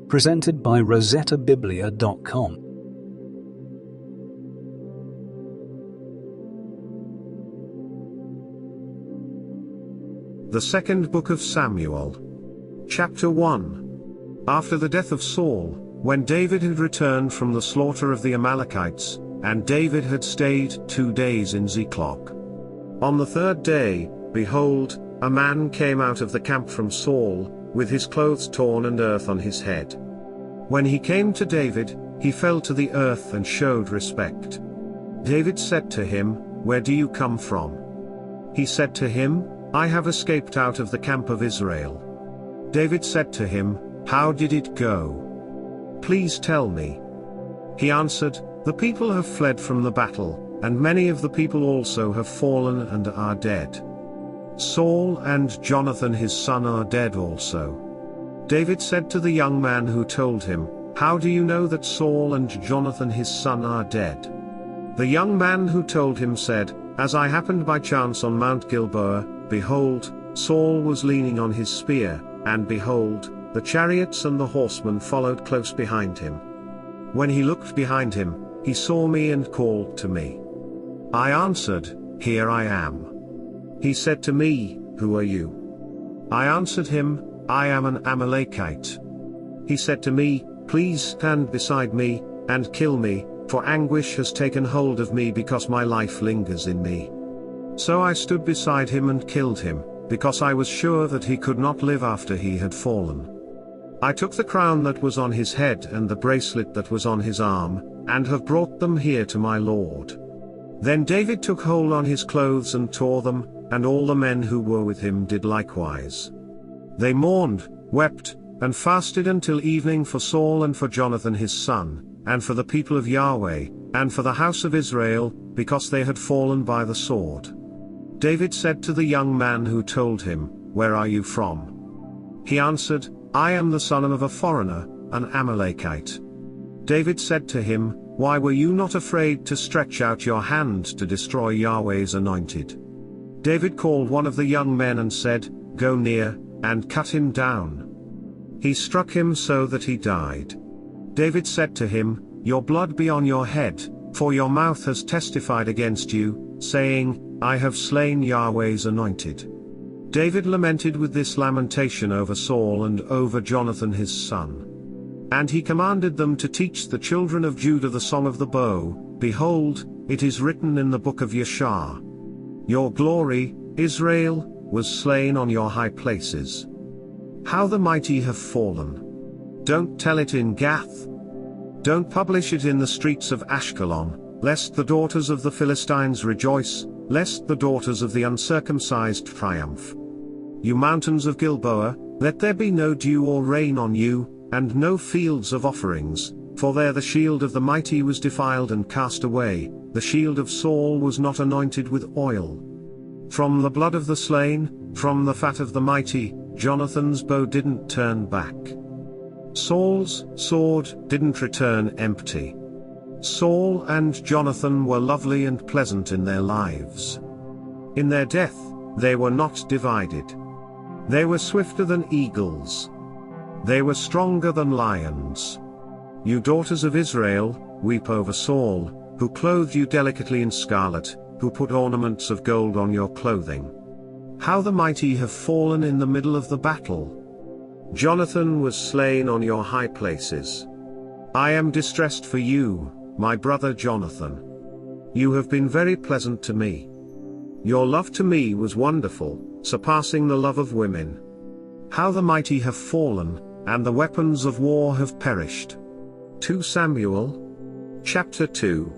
presented by rosettabiblia.com. The second book of Samuel. Chapter 1. After the death of Saul, when David had returned from the slaughter of the Amalekites, and David had stayed 2 days in Ziklag. On the third day, behold, a man came out of the camp from Saul, with his clothes torn and earth on his head. When he came to David, he fell to the earth and showed respect. David said to him, "Where do you come from?" He said to him, "I have escaped out of the camp of Israel." David said to him, "How did it go? Please tell me." He answered, "The people have fled from the battle, and many of the people also have fallen and are dead. Saul and Jonathan his son are dead also." David said to the young man who told him, "How do you know that Saul and Jonathan his son are dead?" The young man who told him said, "As I happened by chance on Mount Gilboa, behold, Saul was leaning on his spear, and behold, the chariots and the horsemen followed close behind him. When he looked behind him, he saw me and called to me. I answered, 'Here I am.' He said to me, 'Who are you?' I answered him, 'I am an Amalekite.' He said to me, 'Please stand beside me, and kill me, for anguish has taken hold of me because my life lingers in me.' So I stood beside him and killed him, because I was sure that he could not live after he had fallen. I took the crown that was on his head and the bracelet that was on his arm, and have brought them here to my lord." Then David took hold on his clothes and tore them, and all the men who were with him did likewise. They mourned, wept, and fasted until evening for Saul and for Jonathan his son, and for the people of Yahweh, and for the house of Israel, because they had fallen by the sword. David said to the young man who told him, "Where are you from?" He answered, "I am the son of a foreigner, an Amalekite." David said to him, "Why were you not afraid to stretch out your hand to destroy Yahweh's anointed?" David called one of the young men and said, "Go near, and cut him down." He struck him so that he died. David said to him, "Your blood be on your head, for your mouth has testified against you, saying, 'I have slain Yahweh's anointed.'" David lamented with this lamentation over Saul and over Jonathan his son. And he commanded them to teach the children of Judah the song of the bow. Behold, it is written in the book of Yeshar. "Your glory, Israel, was slain on your high places. How the mighty have fallen. Don't tell it in Gath. Don't publish it in the streets of Ashkelon, lest the daughters of the Philistines rejoice, lest the daughters of the uncircumcised triumph. You mountains of Gilboa, let there be no dew or rain on you, and no fields of offerings, for there the shield of the mighty was defiled and cast away, the shield of Saul was not anointed with oil. From the blood of the slain, from the fat of the mighty, Jonathan's bow didn't turn back. Saul's sword didn't return empty. Saul and Jonathan were lovely and pleasant in their lives. In their death, they were not divided. They were swifter than eagles. They were stronger than lions. You daughters of Israel, weep over Saul, who clothed you delicately in scarlet, who put ornaments of gold on your clothing. How the mighty have fallen in the middle of the battle. Jonathan was slain on your high places. I am distressed for you, my brother Jonathan. You have been very pleasant to me. Your love to me was wonderful, surpassing the love of women. How the mighty have fallen, and the weapons of war have perished. 2 Samuel. Chapter 2.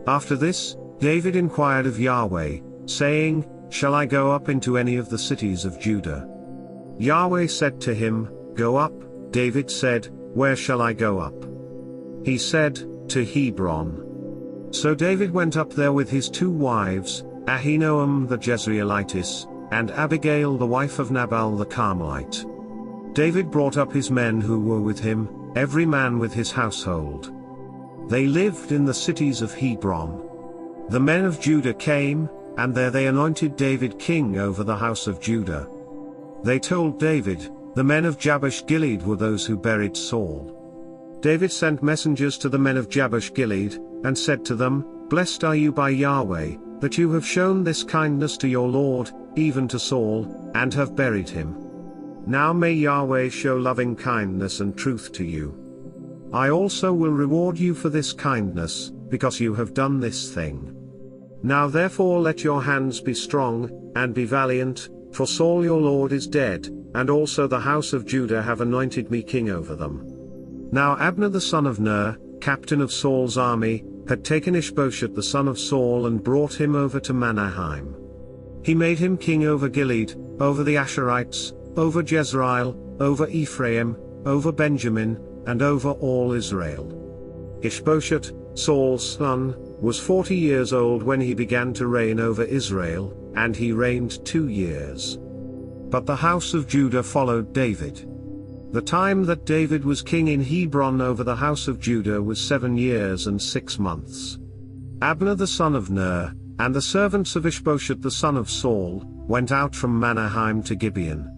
After this, David inquired of Yahweh, saying, "Shall I go up into any of the cities of Judah?" Yahweh said to him, "Go up." David said, "Where shall I go up?" He said, "To Hebron." So David went up there with his 2 wives, Ahinoam the Jezreelitess, and Abigail the wife of Nabal the Carmelite. David brought up his men who were with him, every man with his household. They lived in the cities of Hebron. The men of Judah came, and there they anointed David king over the house of Judah. They told David, The men of Jabesh Gilead were those who buried Saul. David sent messengers to the men of Jabesh Gilead, and said to them, Blessed are you by Yahweh, that you have shown this kindness to your Lord, even to Saul, and have buried him. Now may Yahweh show loving kindness and truth to you. I also will reward you for this kindness, because you have done this thing. Now therefore let your hands be strong, and be valiant, for Saul your Lord is dead, and also the house of Judah have anointed me king over them. Now Abner the son of Ner, captain of Saul's army, had taken Ishbosheth the son of Saul and brought him over to Mahanaim. He made him king over Gilead, over the Asherites, over Jezreel, over Ephraim, over Benjamin, and over all Israel. Ishbosheth, Saul's son, was 40 years old when he began to reign over Israel, and he reigned 2 years. But the house of Judah followed David. The time that David was king in Hebron over the house of Judah was 7 years and 6 months. Abner the son of Ner, and the servants of Ishbosheth the son of Saul, went out from Mahanaim to Gibeon.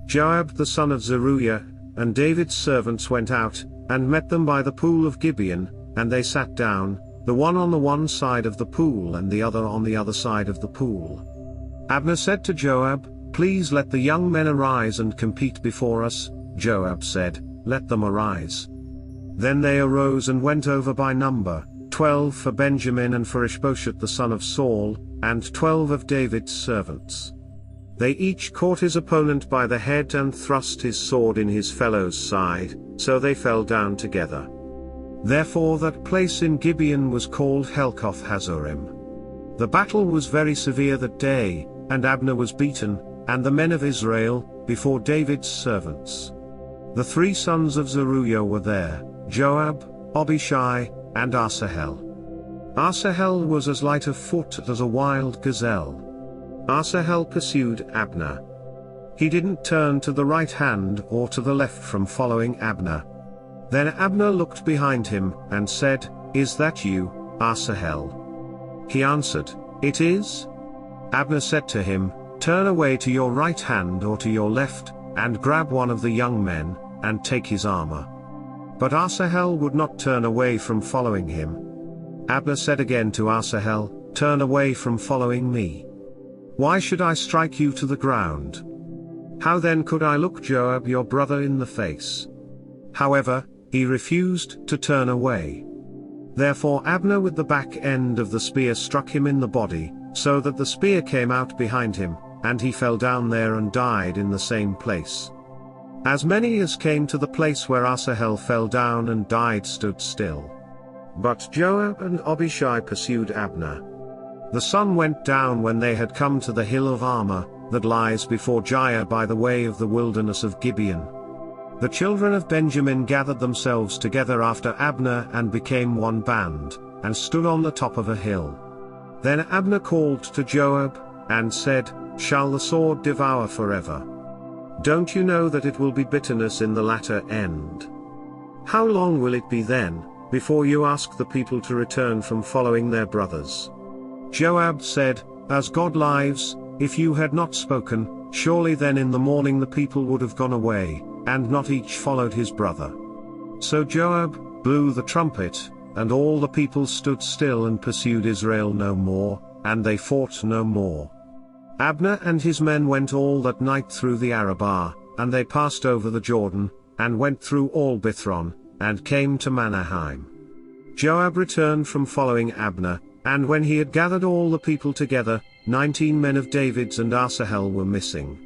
Joab the son of Zeruiah, and David's servants went out, and met them by the pool of Gibeon, and they sat down, the one on the one side of the pool and the other on the other side of the pool. Abner said to Joab, Please let the young men arise and compete before us. Joab said, Let them arise. Then they arose and went over by number, 12 for Benjamin and for Ishbosheth the son of Saul, and 12 of David's servants. They each caught his opponent by the head and thrust his sword in his fellow's side, so they fell down together. Therefore that place in Gibeon was called Helkoth Hazorim. The battle was very severe that day, and Abner was beaten, and the men of Israel, before David's servants. The 3 sons of Zeruiah were there, Joab, Abishai, and Asahel. Asahel was as light of foot as a wild gazelle. Asahel pursued Abner. He didn't turn to the right hand or to the left from following Abner. Then Abner looked behind him, and said, Is that you, Asahel? He answered, It is. Abner said to him, Turn away to your right hand or to your left, and grab one of the young men, and take his armor. But Asahel would not turn away from following him. Abner said again to Asahel, Turn away from following me. Why should I strike you to the ground? How then could I look Joab your brother in the face? However, he refused to turn away. Therefore Abner with the back end of the spear struck him in the body, so that the spear came out behind him, and he fell down there and died in the same place. As many as came to the place where Asahel fell down and died stood still. But Joab and Abishai pursued Abner. The sun went down when they had come to the hill of Armah, that lies before Jair by the way of the wilderness of Gibeon. The children of Benjamin gathered themselves together after Abner and became one band, and stood on the top of a hill. Then Abner called to Joab, and said, Shall the sword devour forever? Don't you know that it will be bitterness in the latter end? How long will it be then, before you ask the people to return from following their brothers? Joab said, As God lives, if you had not spoken, surely then in the morning the people would have gone away, and not each followed his brother. So Joab blew the trumpet, and all the people stood still and pursued Israel no more, and they fought no more. Abner and his men went all that night through the Arabah, and they passed over the Jordan, and went through all Bithron, and came to Mahanaim. Joab returned from following Abner, and when he had gathered all the people together, 19 men of David's and Asahel were missing.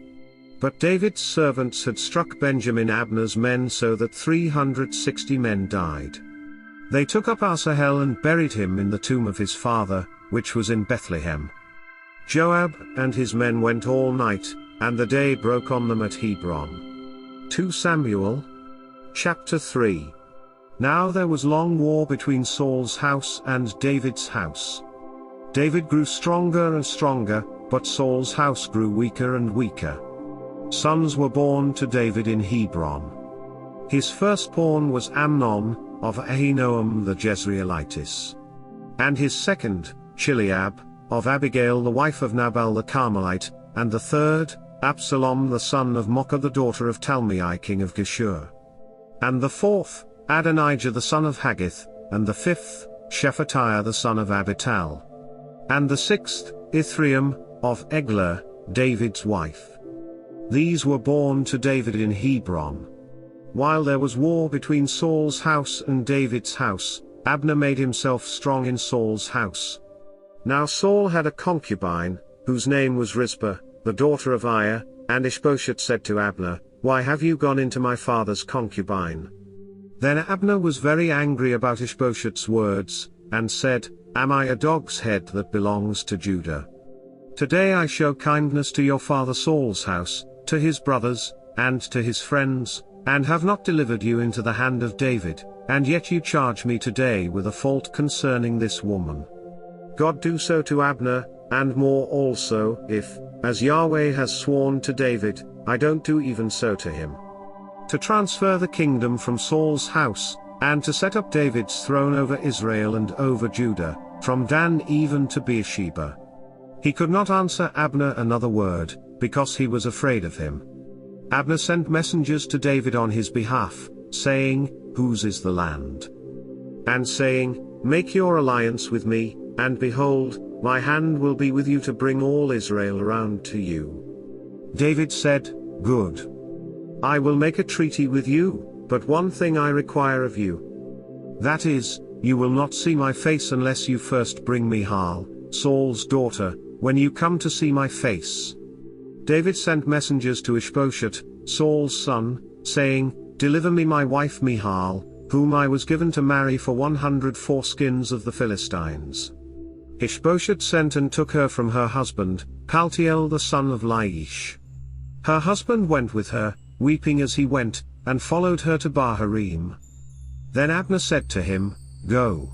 But David's servants had struck Benjamin Abner's men so that 360 men died. They took up Asahel and buried him in the tomb of his father, which was in Bethlehem. Joab and his men went all night, and the day broke on them at Hebron. 2 Samuel, chapter 3. Now there was long war between Saul's house and David's house. David grew stronger and stronger, but Saul's house grew weaker and weaker. Sons were born to David in Hebron. His firstborn was Amnon, of Ahinoam the Jezreelitess. And his second, Chileab, of Abigail the wife of Nabal the Carmelite, and the third, Absalom the son of Maacah the daughter of Talmai king of Geshur. And the fourth, Adonijah the son of Haggith, and the fifth, Shephatiah the son of Abital. And the sixth, Ithream, of Eglah, David's wife. These were born to David in Hebron. While there was war between Saul's house and David's house, Abner made himself strong in Saul's house. Now Saul had a concubine, whose name was Rizpah, the daughter of Aiah, and Ishbosheth said to Abner, "Why have you gone into my father's concubine?" Then Abner was very angry about Ishbosheth's words, and said, "Am I a dog's head that belongs to Judah? Today I show kindness to your father Saul's house, to his brothers, and to his friends, and have not delivered you into the hand of David, and yet you charge me today with a fault concerning this woman. God do so to Abner, and more also, if, as Yahweh has sworn to David, I don't do even so to him. To transfer the kingdom from Saul's house, and to set up David's throne over Israel and over Judah, from Dan even to Beersheba." He could not answer Abner another word, because he was afraid of him. Abner sent messengers to David on his behalf, saying, "Whose is the land?" And saying, "Make your alliance with me, and behold, my hand will be with you to bring all Israel around to you." David said, "Good. I will make a treaty with you, but one thing I require of you. That is, you will not see my face unless you first bring Michal, Saul's daughter, when you come to see my face." David sent messengers to Ishbosheth, Saul's son, saying, "Deliver me my wife Michal, whom I was given to marry for 100 foreskins of the Philistines." Ishbosheth sent and took her from her husband, Paltiel the son of Laish. Her husband went with her, weeping as he went, and followed her to Bahurim. Then Abner said to him, "Go.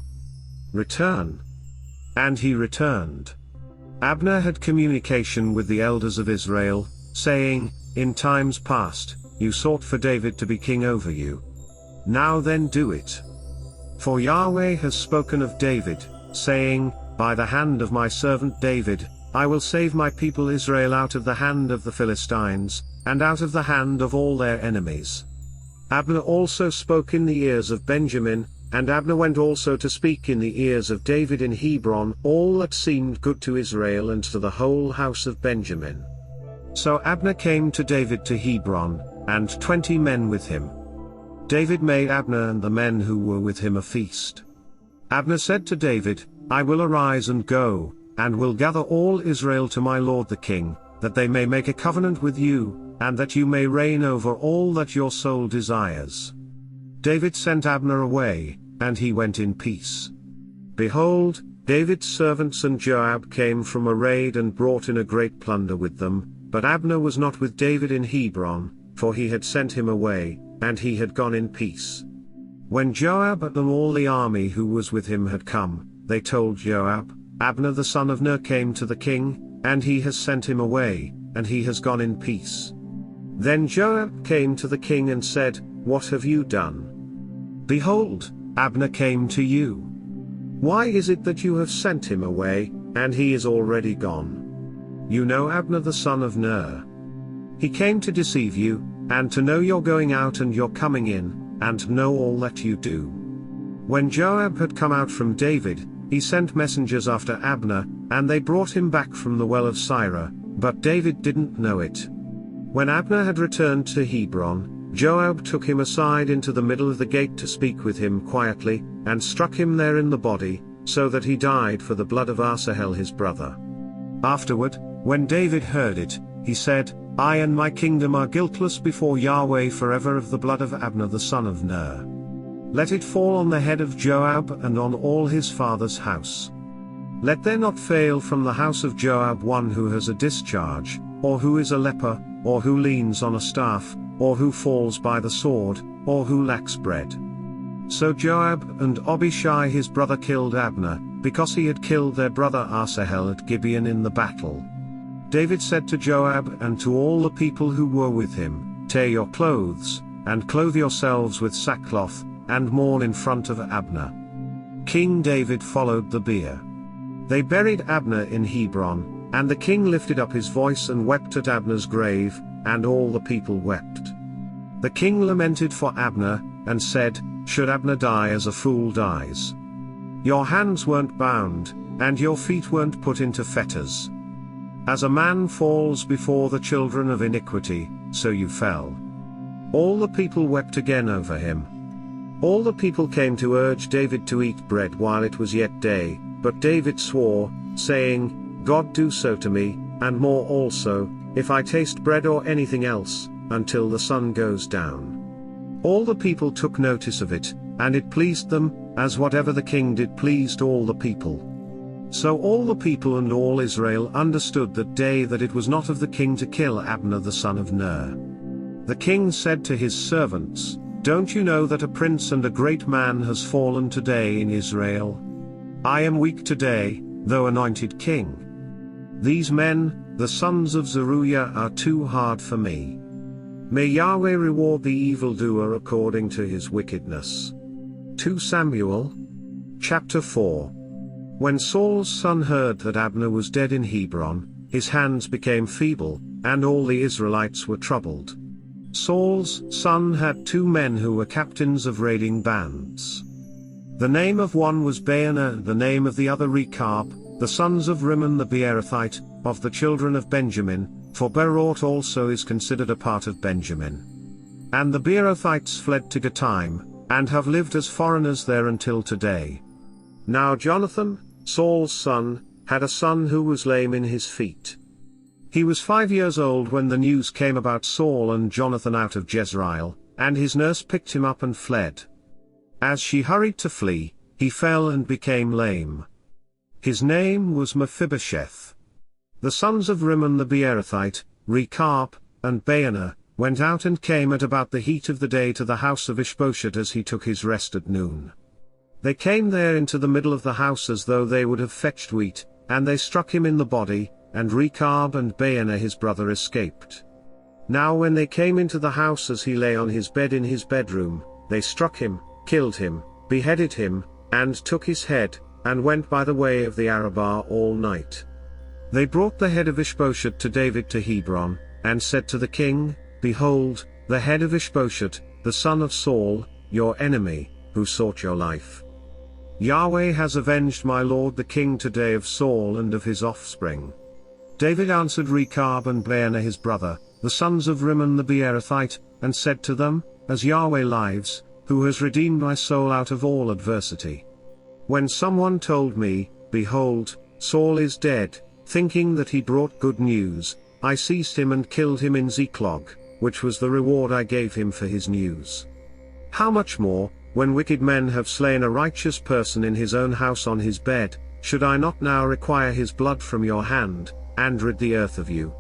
Return." And he returned. Abner had communication with the elders of Israel, saying, "In times past, you sought for David to be king over you. Now then do it. For Yahweh has spoken of David, saying, By the hand of my servant David, I will save my people Israel out of the hand of the Philistines, and out of the hand of all their enemies." Abner also spoke in the ears of Benjamin, and Abner went also to speak in the ears of David in Hebron all that seemed good to Israel and to the whole house of Benjamin. So Abner came to David to Hebron, and 20 men with him. David made Abner and the men who were with him a feast. Abner said to David, "I will arise and go, and will gather all Israel to my lord the king, that they may make a covenant with you, and that you may reign over all that your soul desires." David sent Abner away, and he went in peace. Behold, David's servants and Joab came from a raid and brought in a great plunder with them, but Abner was not with David in Hebron, for he had sent him away, and he had gone in peace. When Joab and all the army who was with him had come, they told Joab, "Abner the son of Ner came to the king, and he has sent him away, and he has gone in peace." Then Joab came to the king and said, "What have you done? Behold, Abner came to you. Why is it that you have sent him away, and he is already gone? You know Abner the son of Ner. He came to deceive you, and to know your going out and your coming in, and to know all that you do." When Joab had come out from David, he sent messengers after Abner, and they brought him back from the well of Sirah, but David didn't know it. When Abner had returned to Hebron, Joab took him aside into the middle of the gate to speak with him quietly, and struck him there in the body, so that he died for the blood of Asahel his brother. Afterward, when David heard it, he said, "I and my kingdom are guiltless before Yahweh forever of the blood of Abner the son of Ner. Let it fall on the head of Joab and on all his father's house. Let there not fail from the house of Joab one who has a discharge, or who is a leper, or who leans on a staff, or who falls by the sword, or who lacks bread." So Joab and Abishai his brother killed Abner, because he had killed their brother Asahel at Gibeon in the battle. David said to Joab and to all the people who were with him, "Tear your clothes, and clothe yourselves with sackcloth, and mourn in front of Abner." King David followed the bier. They buried Abner in Hebron, And the king lifted up his voice and wept at Abner's grave, and all the people wept. The king lamented for Abner, and said, "Should Abner die as a fool dies? Your hands weren't bound, and your feet weren't put into fetters. As a man falls before the children of iniquity, so you fell." All the people wept again over him. All the people came to urge David to eat bread while it was yet day, but David swore, saying, "God do so to me, and more also, if I taste bread or anything else, until the sun goes down." All the people took notice of it, and it pleased them, as whatever the king did pleased all the people. So all the people and all Israel understood that day that it was not of the king to kill Abner the son of Ner. The king said to his servants, "Don't you know that a prince and a great man has fallen today in Israel? I am weak today, though anointed king. These men, the sons of Zeruiah, are too hard for me. May Yahweh reward the evildoer according to his wickedness." 2 Samuel, chapter 4. When Saul's son heard that Abner was dead in Hebron, his hands became feeble, and all the Israelites were troubled. Saul's son had 2 men who were captains of raiding bands. The name of one was Baanah and the name of the other Rechab, the sons of Rimmon the Beerothite, of the children of Benjamin, for Beeroth also is considered a part of Benjamin. And the Beerothites fled to Gittaim, and have lived as foreigners there until today. Now Jonathan, Saul's son, had a son who was lame in his feet. He was 5 years old when the news came about Saul and Jonathan out of Jezreel, and his nurse picked him up and fled. As she hurried to flee, he fell and became lame. His name was Mephibosheth. The sons of Rimmon the Beerothite, Rechab, and Baanah, went out and came at about the heat of the day to the house of Ishbosheth as he took his rest at noon. They came there into the middle of the house as though they would have fetched wheat, and they struck him in the body, and Rechab and Baanah his brother escaped. Now when they came into the house as he lay on his bed in his bedroom, they struck him, killed him, beheaded him, and took his head, and went by the way of the Arabah all night. They brought the head of Ishbosheth to David to Hebron, and said to the king, "Behold, the head of Ishbosheth, the son of Saul, your enemy, who sought your life. Yahweh has avenged my lord the king today of Saul and of his offspring." David answered Rechab and Baanah his brother, the sons of Rimmon the Beerothite, and said to them, "As Yahweh lives, who has redeemed my soul out of all adversity. When someone told me, 'Behold, Saul is dead,' thinking that he brought good news, I seized him and killed him in Ziklag, which was the reward I gave him for his news. How much more, when wicked men have slain a righteous person in his own house on his bed, should I not now require his blood from your hand, and rid the earth of you?"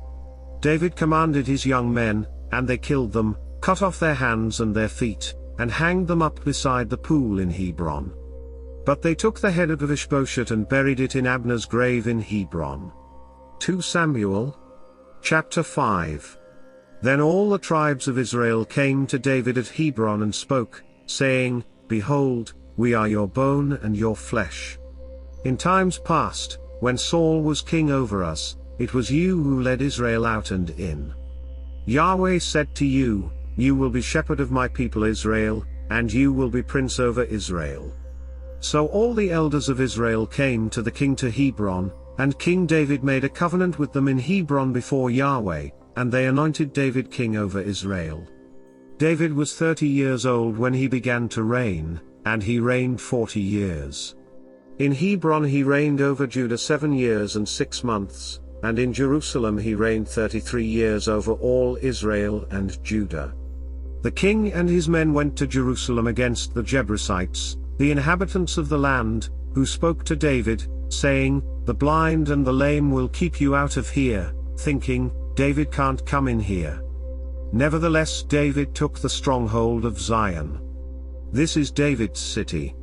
David commanded his young men, and they killed them, cut off their hands and their feet, and hanged them up beside the pool in Hebron. But they took the head of Ishbosheth and buried it in Abner's grave in Hebron. 2 Samuel, chapter 5. Then all the tribes of Israel came to David at Hebron and spoke, saying, "Behold, we are your bone and your flesh. In times past, when Saul was king over us, it was you who led Israel out and in. Yahweh said to you, 'You will be shepherd of my people Israel, and you will be prince over Israel.'" So all the elders of Israel came to the king to Hebron, and King David made a covenant with them in Hebron before Yahweh, and they anointed David king over Israel. David was 30 years old when he began to reign, and he reigned 40 years. In Hebron he reigned over Judah 7 years and 6 months, and in Jerusalem he reigned 33 years over all Israel and Judah. The king and his men went to Jerusalem against the Jebusites, the inhabitants of the land, who spoke to David, saying, "The blind and the lame will keep you out of here," thinking, "David can't come in here." Nevertheless David took the stronghold of Zion. This is David's city.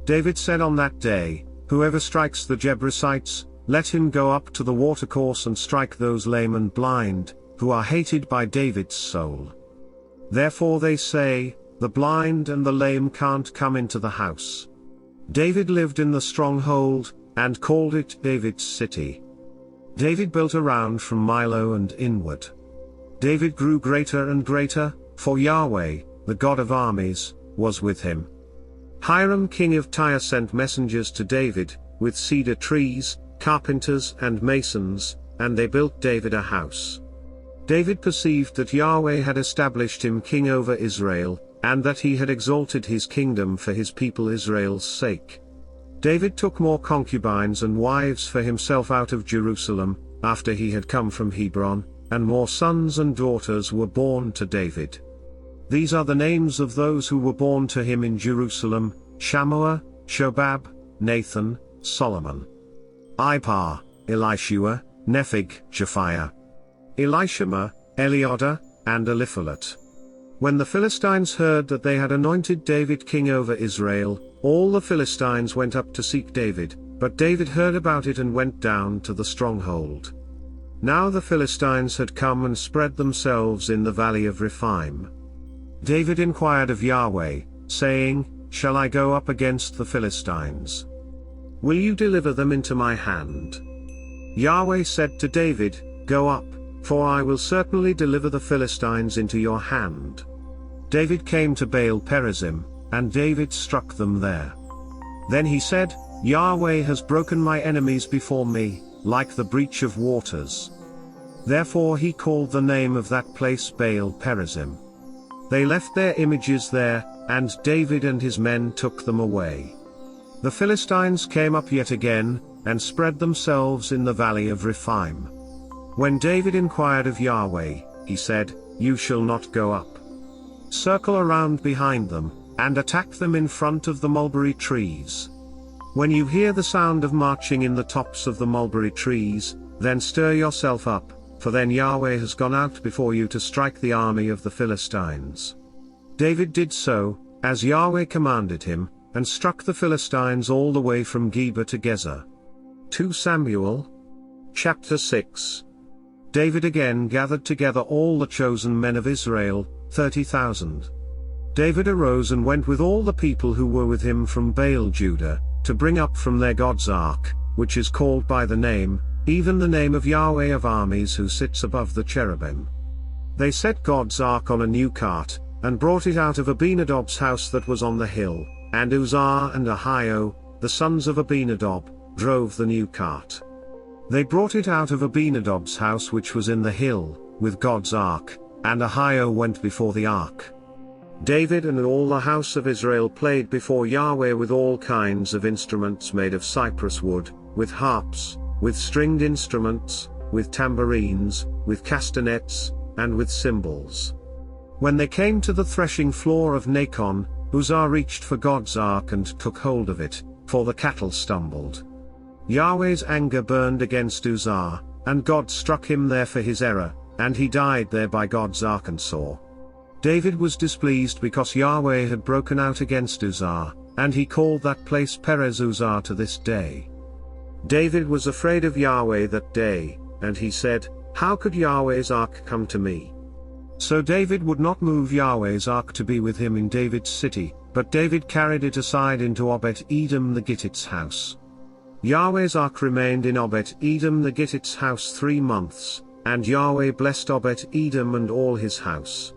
David said on that day, "Whoever strikes the Jebusites, let him go up to the watercourse and strike those lame and blind, who are hated by David's soul." Therefore they say, "The blind and the lame can't come into the house." David lived in the stronghold, and called it David's city. David built around from Milo and inward. David grew greater and greater, for Yahweh, the God of armies, was with him. Hiram king of Tyre sent messengers to David, with cedar trees, carpenters and masons, and they built David a house. David perceived that Yahweh had established him king over Israel, and that he had exalted his kingdom for his people Israel's sake. David took more concubines and wives for himself out of Jerusalem, after he had come from Hebron, and more sons and daughters were born to David. These are the names of those who were born to him in Jerusalem: Shammua, Shobab, Nathan, Solomon, Ipar, Elishua, Nepheg, Japhiah, Elishama, Elioda, and Eliphalet. When the Philistines heard that they had anointed David king over Israel, all the Philistines went up to seek David, but David heard about it and went down to the stronghold. Now the Philistines had come and spread themselves in the valley of Rephaim. David inquired of Yahweh, saying, "Shall I go up against the Philistines? Will you deliver them into my hand?" Yahweh said to David, "Go up, for I will certainly deliver the Philistines into your hand." David came to Baal Perazim, and David struck them there. Then he said, "Yahweh has broken my enemies before me, like the breach of waters." Therefore he called the name of that place Baal Perazim. They left their images there, and David and his men took them away. The Philistines came up yet again, and spread themselves in the valley of Rephaim. When David inquired of Yahweh, he said, "You shall not go up. Circle around behind them, and attack them in front of the mulberry trees. When you hear the sound of marching in the tops of the mulberry trees, then stir yourself up, for then Yahweh has gone out before you to strike the army of the Philistines." David did so, as Yahweh commanded him, and struck the Philistines all the way from Geba to Gezer. 2 Samuel, chapter 6. David again gathered together all the chosen men of Israel, 30,000. David arose and went with all the people who were with him from Baal Judah, to bring up from their God's ark, which is called by the name, even the name of Yahweh of armies who sits above the cherubim. They set God's ark on a new cart, and brought it out of Abinadab's house that was on the hill, and Uzzah and Ahio, the sons of Abinadab, drove the new cart. They brought it out of Abinadab's house which was in the hill, with God's ark, and Ahio went before the ark. David and all the house of Israel played before Yahweh with all kinds of instruments made of cypress wood, with harps, with stringed instruments, with tambourines, with castanets, and with cymbals. When they came to the threshing floor of Nacon, Uzzah reached for God's ark and took hold of it, for the cattle stumbled. Yahweh's anger burned against Uzzah, and God struck him there for his error, and he died there by God's ark and saw. David was displeased because Yahweh had broken out against Uzzah, and he called that place Perez Uzzah to this day. David was afraid of Yahweh that day, and he said, "How could Yahweh's ark come to me?" So David would not move Yahweh's ark to be with him in David's city, but David carried it aside into Obed-Edom the Gittit's house. Yahweh's ark remained in Obed-Edom the Gittit's house 3 months, and Yahweh blessed Obed-Edom and all his house.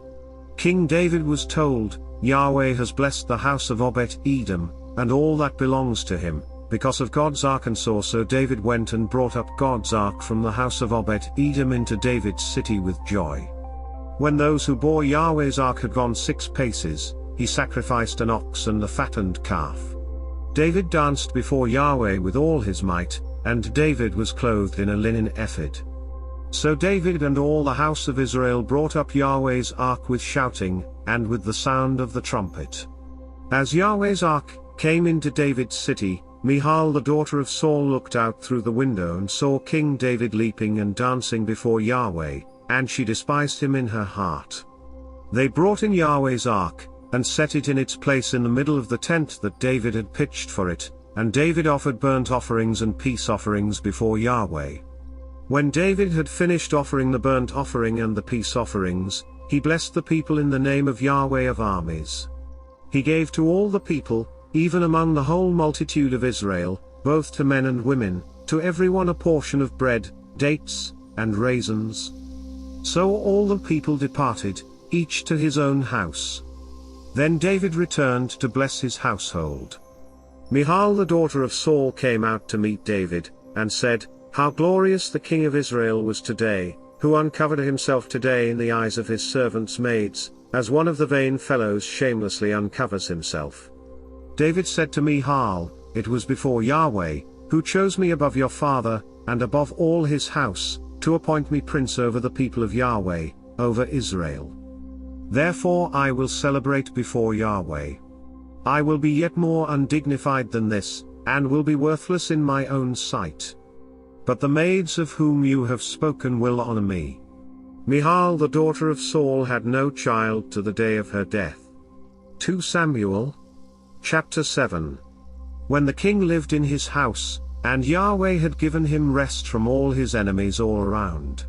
King David was told, "Yahweh has blessed the house of Obed-Edom, and all that belongs to him, because of God's ark." And so David went and brought up God's ark from the house of Obed-Edom into David's city with joy. When those who bore Yahweh's ark had gone 6 paces, he sacrificed an ox and a fattened calf. David danced before Yahweh with all his might, and David was clothed in a linen ephod. So David and all the house of Israel brought up Yahweh's ark with shouting, and with the sound of the trumpet. As Yahweh's ark came into David's city, Michal the daughter of Saul looked out through the window and saw King David leaping and dancing before Yahweh, and she despised him in her heart. They brought in Yahweh's ark, and set it in its place in the middle of the tent that David had pitched for it, and David offered burnt offerings and peace offerings before Yahweh. When David had finished offering the burnt offering and the peace offerings, he blessed the people in the name of Yahweh of armies. He gave to all the people, even among the whole multitude of Israel, both to men and women, to everyone a portion of bread, dates, and raisins. So all the people departed, each to his own house. Then David returned to bless his household. Michal the daughter of Saul came out to meet David, and said, "How glorious the king of Israel was today, who uncovered himself today in the eyes of his servants' maids, as one of the vain fellows shamelessly uncovers himself." David said to Michal, "It was before Yahweh, who chose me above your father, and above all his house, to appoint me prince over the people of Yahweh, over Israel. Therefore I will celebrate before Yahweh. I will be yet more undignified than this, and will be worthless in my own sight. But the maids of whom you have spoken will honor me." Michal the daughter of Saul had no child to the day of her death. 2 Samuel chapter 7. When the king lived in his house, and Yahweh had given him rest from all his enemies all around,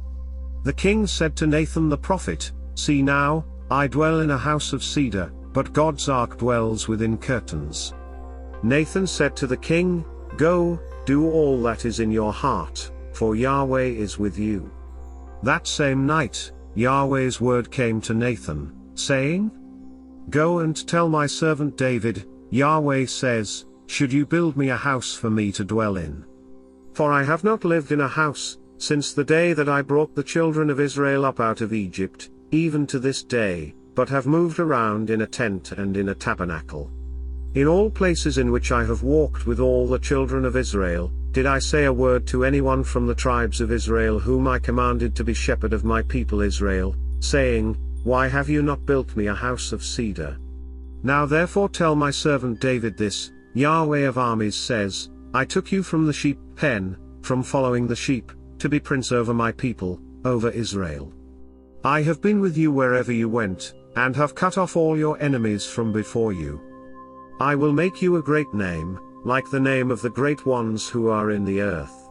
the king said to Nathan the prophet, "See now, I dwell in a house of cedar, but God's ark dwells within curtains." Nathan said to the king, "Go, do all that is in your heart, for Yahweh is with you." That same night, Yahweh's word came to Nathan, saying, "Go and tell my servant David, Yahweh says, should you build me a house for me to dwell in? For I have not lived in a house, since the day that I brought the children of Israel up out of Egypt, even to this day, but have moved around in a tent and in a tabernacle. In all places in which I have walked with all the children of Israel, did I say a word to anyone from the tribes of Israel whom I commanded to be shepherd of my people Israel, saying, Why have you not built me a house of cedar? Now therefore tell my servant David this, Yahweh of armies says, I took you from the sheep pen, from following the sheep, to be prince over my people, over Israel. I have been with you wherever you went, and have cut off all your enemies from before you. I will make you a great name, like the name of the great ones who are in the earth.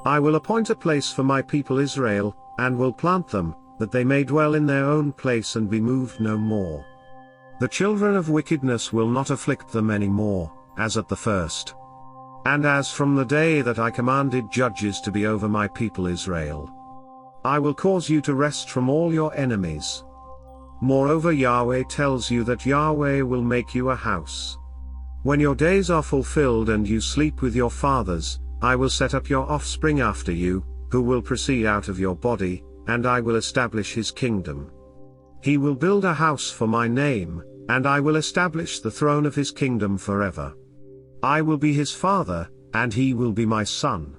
I will appoint a place for my people Israel, and will plant them, that they may dwell in their own place and be moved no more. The children of wickedness will not afflict them any more, as at the first. And as from the day that I commanded judges to be over my people Israel. I will cause you to rest from all your enemies. Moreover, Yahweh tells you that Yahweh will make you a house. When your days are fulfilled and you sleep with your fathers, I will set up your offspring after you, who will proceed out of your body, and I will establish his kingdom. He will build a house for my name, and I will establish the throne of his kingdom forever. I will be his father, and he will be my son.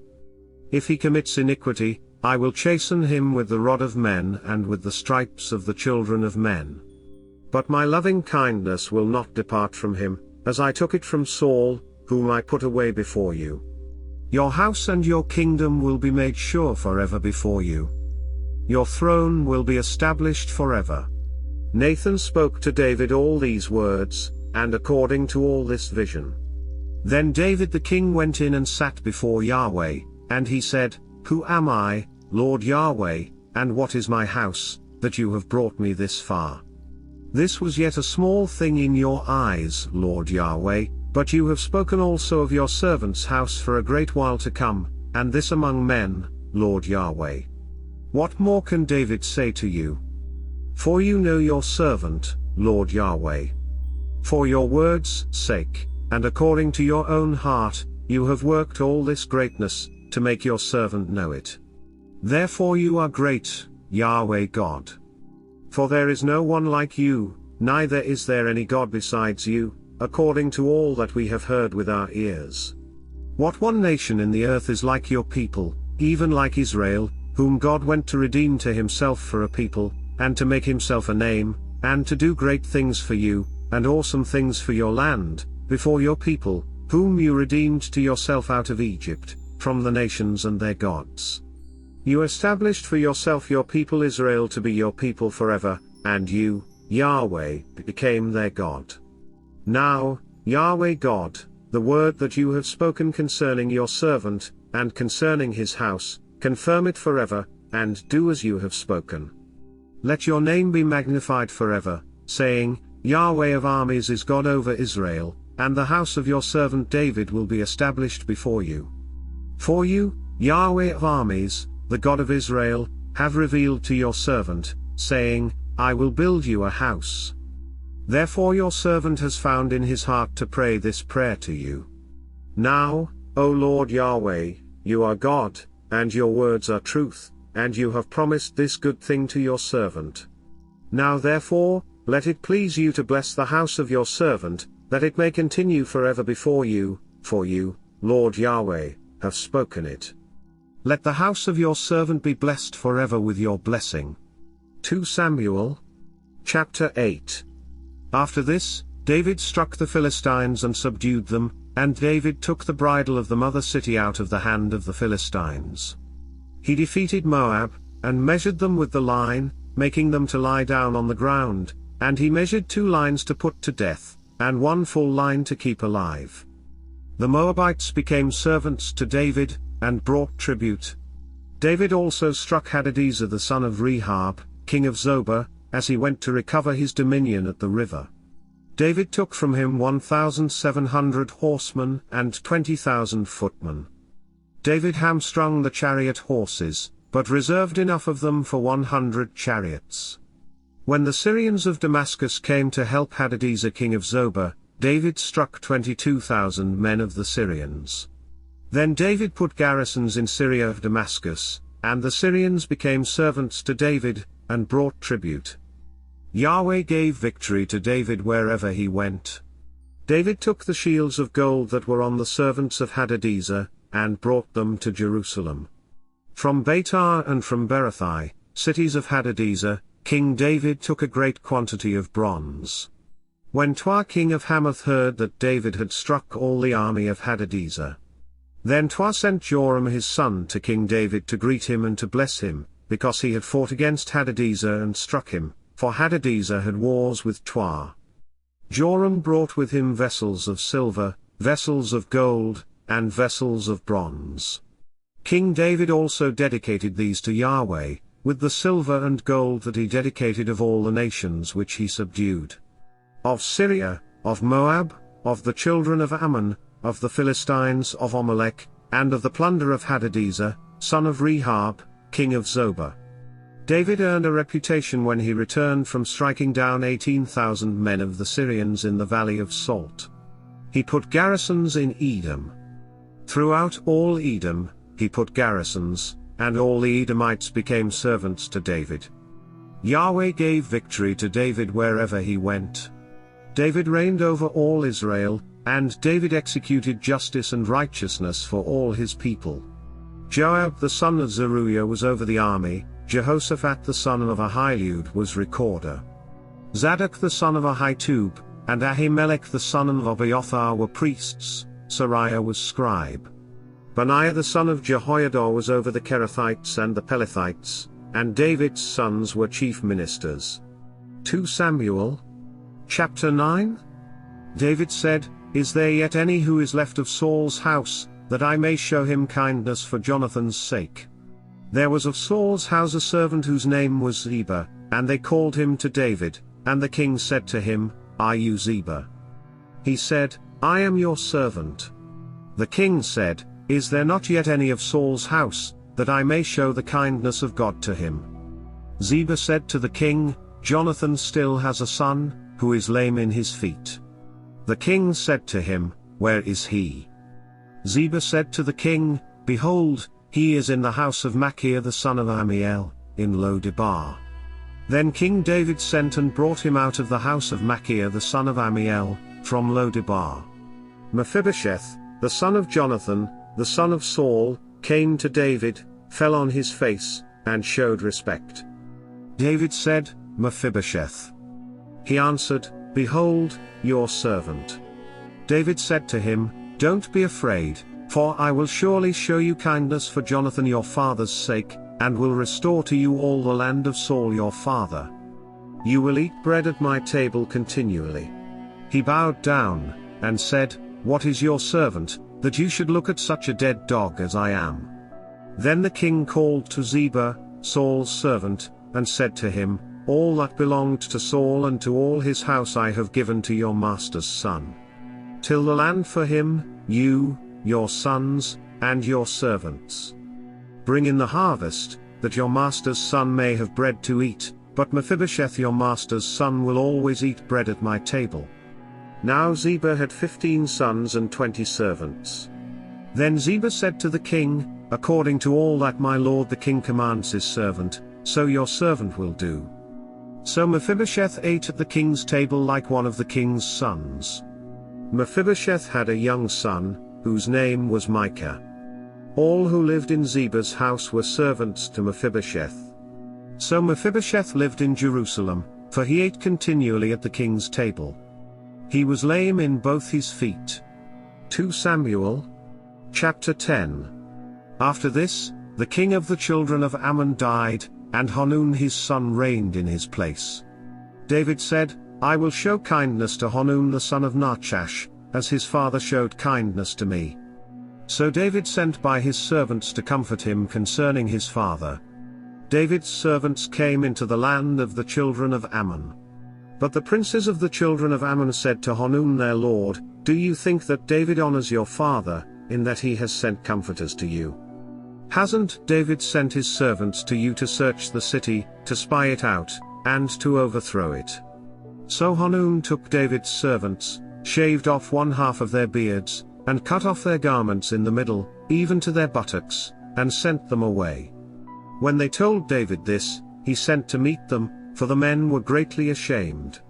If he commits iniquity, I will chasten him with the rod of men and with the stripes of the children of men. But my loving kindness will not depart from him, as I took it from Saul, whom I put away before you. Your house and your kingdom will be made sure forever before you. Your throne will be established forever. Nathan spoke to David all these words, and according to all this vision. Then David the king went in and sat before Yahweh, and he said, Who am I, Lord Yahweh, and what is my house, that you have brought me this far? This was yet a small thing in your eyes, Lord Yahweh, but you have spoken also of your servant's house for a great while to come, and this among men, Lord Yahweh. What more can David say to you? For you know your servant, Lord Yahweh. For your word's sake, and according to your own heart, you have worked all this greatness, to make your servant know it. Therefore you are great, Yahweh God. For there is no one like you, neither is there any God besides you, according to all that we have heard with our ears. What one nation in the earth is like your people, even like Israel, whom God went to redeem to himself for a people, and to make himself a name, and to do great things for you, and awesome things for your land, before your people, whom you redeemed to yourself out of Egypt, from the nations and their gods. You established for yourself your people Israel to be your people forever, and you, Yahweh, became their God. Now, Yahweh God, the word that you have spoken concerning your servant, and concerning his house, confirm it forever, and do as you have spoken. Let your name be magnified forever, saying, Yahweh of armies is God over Israel, and the house of your servant David will be established before you. For you, Yahweh of armies, the God of Israel, have revealed to your servant, saying, I will build you a house. Therefore your servant has found in his heart to pray this prayer to you. Now, O Lord Yahweh, you are God, and your words are truth, and you have promised this good thing to your servant. Now therefore, let it please you to bless the house of your servant, that it may continue forever before you, for you, Lord Yahweh, have spoken it. Let the house of your servant be blessed forever with your blessing. 2 Samuel, chapter 8. After this, David struck the Philistines and subdued them, and David took the bridle of the mother city out of the hand of the Philistines. He defeated Moab, and measured them with the line, making them to lie down on the ground, and he measured 2 lines to put to death, and 1 full line to keep alive. The Moabites became servants to David, and brought tribute. David also struck Hadadezer the son of Rehab, king of Zobah, as he went to recover his dominion at the river. David took from him 1,700 horsemen and 20,000 footmen. David hamstrung the chariot horses, but reserved enough of them for 100 chariots. When the Syrians of Damascus came to help Hadadezer king of Zobah, David struck 22,000 men of the Syrians. Then David put garrisons in Syria of Damascus, and the Syrians became servants to David, and brought tribute. Yahweh gave victory to David wherever he went. David took the shields of gold that were on the servants of Hadadezer, and brought them to Jerusalem. From Beitar and from Berothai, cities of Hadadezer, King David took a great quantity of bronze. When Tua king of Hamath heard that David had struck all the army of Hadadezer, then Tua sent Joram his son to King David to greet him and to bless him, because he had fought against Hadadezer and struck him, for Hadadezer had wars with Tua. Joram brought with him vessels of silver, vessels of gold, and vessels of bronze. King David also dedicated these to Yahweh, with the silver and gold that he dedicated of all the nations which he subdued. Of Syria, of Moab, of the children of Ammon, of the Philistines of Amalek, and of the plunder of Hadadezer, son of Rehab, king of Zobah. David earned a reputation when he returned from striking down 18,000 men of the Syrians in the Valley of Salt. He put garrisons in Edom. Throughout all Edom, he put garrisons, and all the Edomites became servants to David. Yahweh gave victory to David wherever he went. David reigned over all Israel, and David executed justice and righteousness for all his people. Joab the son of Zeruiah was over the army, Jehoshaphat the son of Ahilud was recorder. Zadok the son of Ahitub, and Ahimelech the son of Abiathar were priests, Sariah was scribe. Benaiah the son of Jehoiada was over the Kerethites and the Pelethites, and David's sons were chief ministers. 2 Samuel, chapter 9. David said, Is there yet any who is left of Saul's house, that I may show him kindness for Jonathan's sake? There was of Saul's house a servant whose name was Ziba, and they called him to David, and the king said to him, Are you Ziba? He said, I am your servant. The king said, Is there not yet any of Saul's house, that I may show the kindness of God to him? Ziba said to the king, Jonathan still has a son, who is lame in his feet. The king said to him, Where is he? Ziba said to the king, Behold, he is in the house of Machir the son of Ammiel, in Lo-debar. Then King David sent and brought him out of the house of Machir the son of Ammiel, from Lo-debar. Mephibosheth, the son of Jonathan, the son of Saul, came to David, fell on his face, and showed respect. David said, Mephibosheth. He answered, Behold, your servant. David said to him, Don't be afraid, for I will surely show you kindness for Jonathan your father's sake, and will restore to you all the land of Saul your father. You will eat bread at my table continually. He bowed down, and said, What is your servant, that you should look at such a dead dog as I am? Then the king called to Ziba, Saul's servant, and said to him, All that belonged to Saul and to all his house I have given to your master's son. Till the land for him, you, your sons, and your servants. Bring in the harvest, that your master's son may have bread to eat, but Mephibosheth your master's son will always eat bread at my table." Now Ziba had 15 sons and 20 servants. Then Ziba said to the king, "According to all that my lord the king commands his servant, so your servant will do." So Mephibosheth ate at the king's table like one of the king's sons. Mephibosheth had a young son, whose name was Micah. All who lived in Ziba's house were servants to Mephibosheth. So Mephibosheth lived in Jerusalem, for he ate continually at the king's table. He was lame in both his feet. 2 Samuel chapter 10. After this, the king of the children of Ammon died, and Hanun his son reigned in his place. David said, "I will show kindness to Hanun the son of Nachash, as his father showed kindness to me." So David sent by his servants to comfort him concerning his father. David's servants came into the land of the children of Ammon. But the princes of the children of Ammon said to Hanun their lord, "Do you think that David honors your father, in that he has sent comforters to you? Hasn't David sent his servants to you to search the city, to spy it out, and to overthrow it?" So Hanun took David's servants, shaved off one half of their beards, and cut off their garments in the middle, even to their buttocks, and sent them away. When they told David this, he sent to meet them, for the men were greatly ashamed.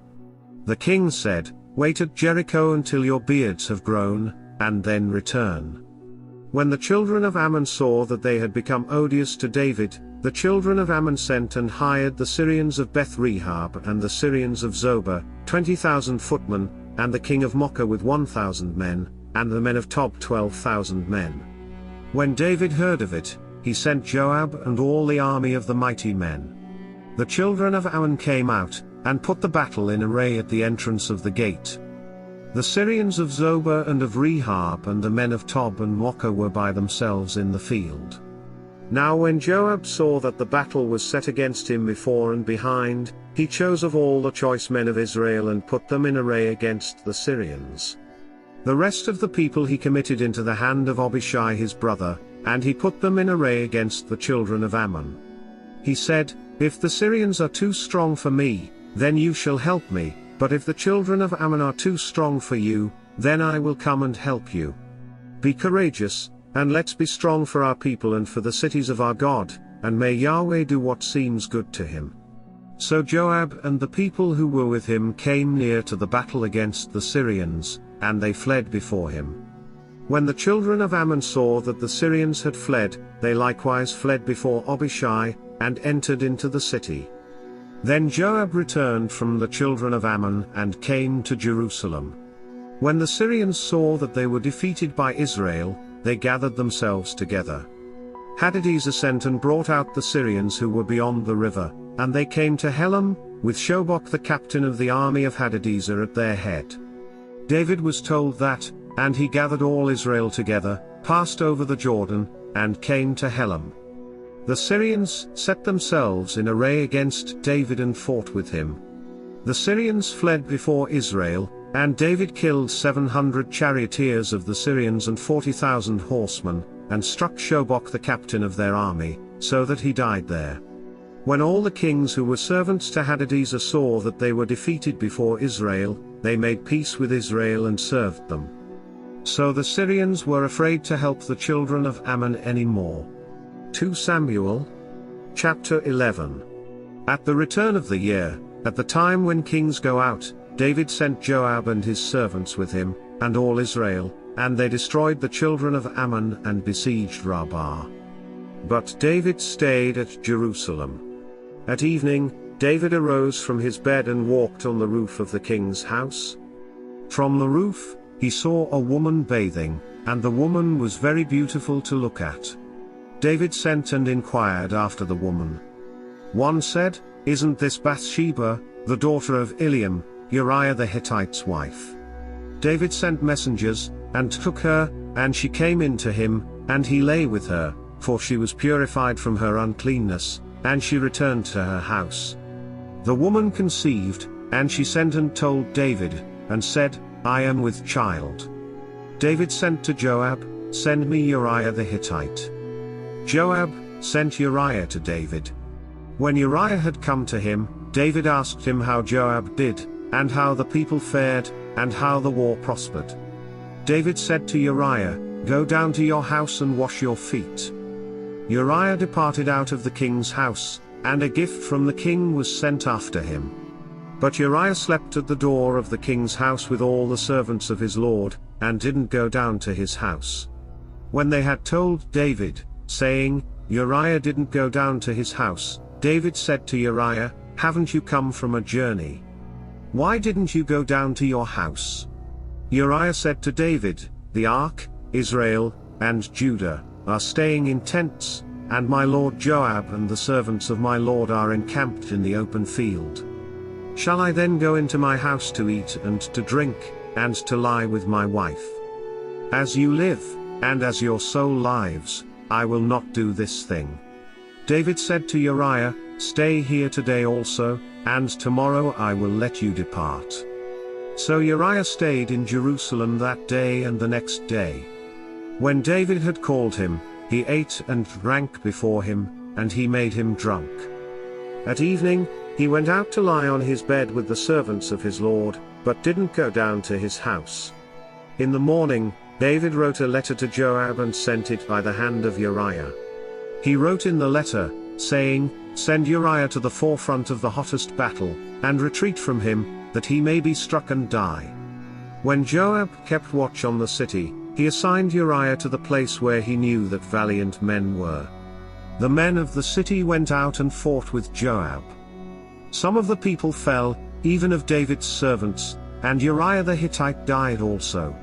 The king said, "Wait at Jericho until your beards have grown, and then return." When the children of Ammon saw that they had become odious to David, the children of Ammon sent and hired the Syrians of Beth-Rehab and the Syrians of Zobah, 20,000 footmen, and the king of Mocha with 1,000 men, and the men of Tob 12,000 men. When David heard of it, he sent Joab and all the army of the mighty men. The children of Ammon came out, and put the battle in array at the entrance of the gate. The Syrians of Zobah and of Rehab and the men of Tob and Mocha were by themselves in the field. Now when Joab saw that the battle was set against him before and behind, he chose of all the choice men of Israel and put them in array against the Syrians. The rest of the people he committed into the hand of Abishai his brother, and he put them in array against the children of Ammon. He said, "If the Syrians are too strong for me, then you shall help me, but if the children of Ammon are too strong for you, then I will come and help you. Be courageous, and let's be strong for our people and for the cities of our God, and may Yahweh do what seems good to him." So Joab and the people who were with him came near to the battle against the Syrians, and they fled before him. When the children of Ammon saw that the Syrians had fled, they likewise fled before Abishai, and entered into the city. Then Joab returned from the children of Ammon and came to Jerusalem. When the Syrians saw that they were defeated by Israel, they gathered themselves together. Hadadezer sent and brought out the Syrians who were beyond the river, and they came to Helam, with Shobach the captain of the army of Hadadezer at their head. David was told that, and he gathered all Israel together, passed over the Jordan, and came to Helam. The Syrians set themselves in array against David and fought with him. The Syrians fled before Israel, and David killed 700 charioteers of the Syrians and 40,000 horsemen, and struck Shobach the captain of their army, so that he died there. When all the kings who were servants to Hadadezer saw that they were defeated before Israel, they made peace with Israel and served them. So the Syrians were afraid to help the children of Ammon any more. 2 Samuel chapter 11. At the return of the year, at the time when kings go out, David sent Joab and his servants with him, and all Israel, and they destroyed the children of Ammon and besieged Rabbah. But David stayed at Jerusalem. At evening, David arose from his bed and walked on the roof of the king's house. From the roof, he saw a woman bathing, and the woman was very beautiful to look at. David sent and inquired after the woman. One said, "Isn't this Bathsheba, the daughter of Eliam, Uriah the Hittite's wife?" David sent messengers, and took her, and she came in to him, and he lay with her, for she was purified from her uncleanness, and she returned to her house. The woman conceived, and she sent and told David, and said, "I am with child." David sent to Joab, "Send me Uriah the Hittite." Joab, sent Uriah to David. When Uriah had come to him, David asked him how Joab did, and how the people fared, and how the war prospered. David said to Uriah, "Go down to your house and wash your feet." Uriah departed out of the king's house, and a gift from the king was sent after him. But Uriah slept at the door of the king's house with all the servants of his lord, and didn't go down to his house. When they had told David, saying, "Uriah didn't go down to his house," David said to Uriah, "Haven't you come from a journey? Why didn't you go down to your house?" Uriah said to David, "The ark, Israel, and Judah, are staying in tents, and my lord Joab and the servants of my lord are encamped in the open field. Shall I then go into my house to eat and to drink, and to lie with my wife? As you live, and as your soul lives, I will not do this thing." David said to Uriah, "Stay here today also, and tomorrow I will let you depart." So Uriah stayed in Jerusalem that day and the next day. When David had called him, he ate and drank before him, and he made him drunk. At evening, he went out to lie on his bed with the servants of his lord, but didn't go down to his house. In the morning, David wrote a letter to Joab and sent it by the hand of Uriah. He wrote in the letter, saying, "Send Uriah to the forefront of the hottest battle, and retreat from him, that he may be struck and die." When Joab kept watch on the city, he assigned Uriah to the place where he knew that valiant men were. The men of the city went out and fought with Joab. Some of the people fell, even of David's servants, and Uriah the Hittite died also.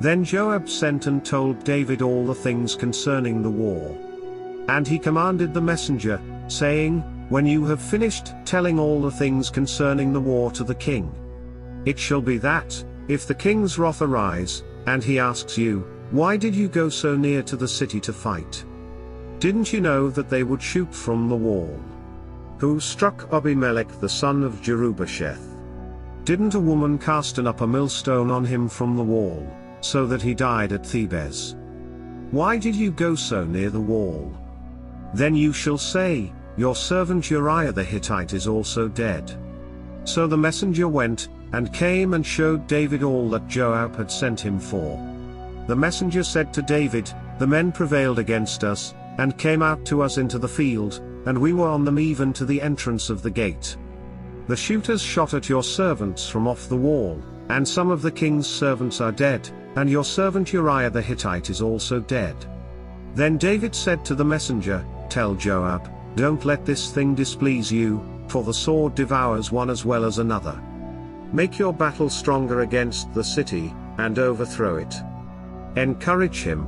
Then Joab sent and told David all the things concerning the war. And he commanded the messenger, saying, "When you have finished telling all the things concerning the war to the king, it shall be that, if the king's wrath arise, and he asks you, 'Why did you go so near to the city to fight? Didn't you know that they would shoot from the wall? Who struck Abimelech the son of Jerubasheth? Didn't a woman cast an upper millstone on him from the wall, so that he died at Thebez? Why did you go so near the wall?' Then you shall say, 'Your servant Uriah the Hittite is also dead.'" So the messenger went, and came and showed David all that Joab had sent him for. The messenger said to David, "The men prevailed against us, and came out to us into the field, and we were on them even to the entrance of the gate. The shooters shot at your servants from off the wall, and some of the king's servants are dead, and your servant Uriah the Hittite is also dead." Then David said to the messenger, "Tell Joab, don't let this thing displease you, for the sword devours one as well as another. Make your battle stronger against the city, and overthrow it. Encourage him."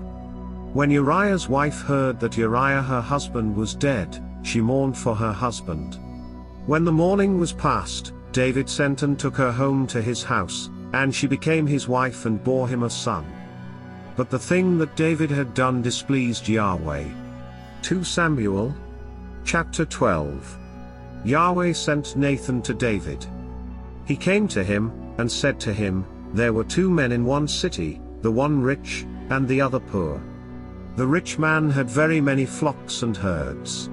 When Uriah's wife heard that Uriah her husband was dead, she mourned for her husband. When the mourning was past, David sent and took her home to his house, and she became his wife and bore him a son. But the thing that David had done displeased Yahweh. 2 Samuel, chapter 12. Yahweh sent Nathan to David. He came to him, and said to him, "There were 2 men in one city, the one rich, and the other poor. The rich man had very many flocks and herds.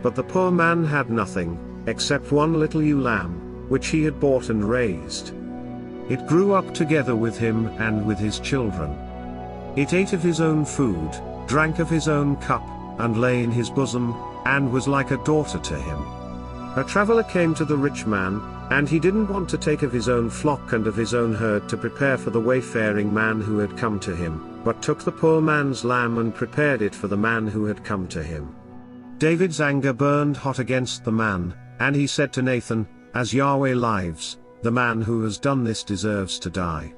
But the poor man had nothing, except one little ewe lamb, which he had bought and raised. It grew up together with him and with his children. It ate of his own food, drank of his own cup, and lay in his bosom, and was like a daughter to him. A traveler came to the rich man, and he didn't want to take of his own flock and of his own herd to prepare for the wayfaring man who had come to him, but took the poor man's lamb and prepared it for the man who had come to him." David's anger burned hot against the man, and he said to Nathan, "As Yahweh lives, the man who has done this deserves to die.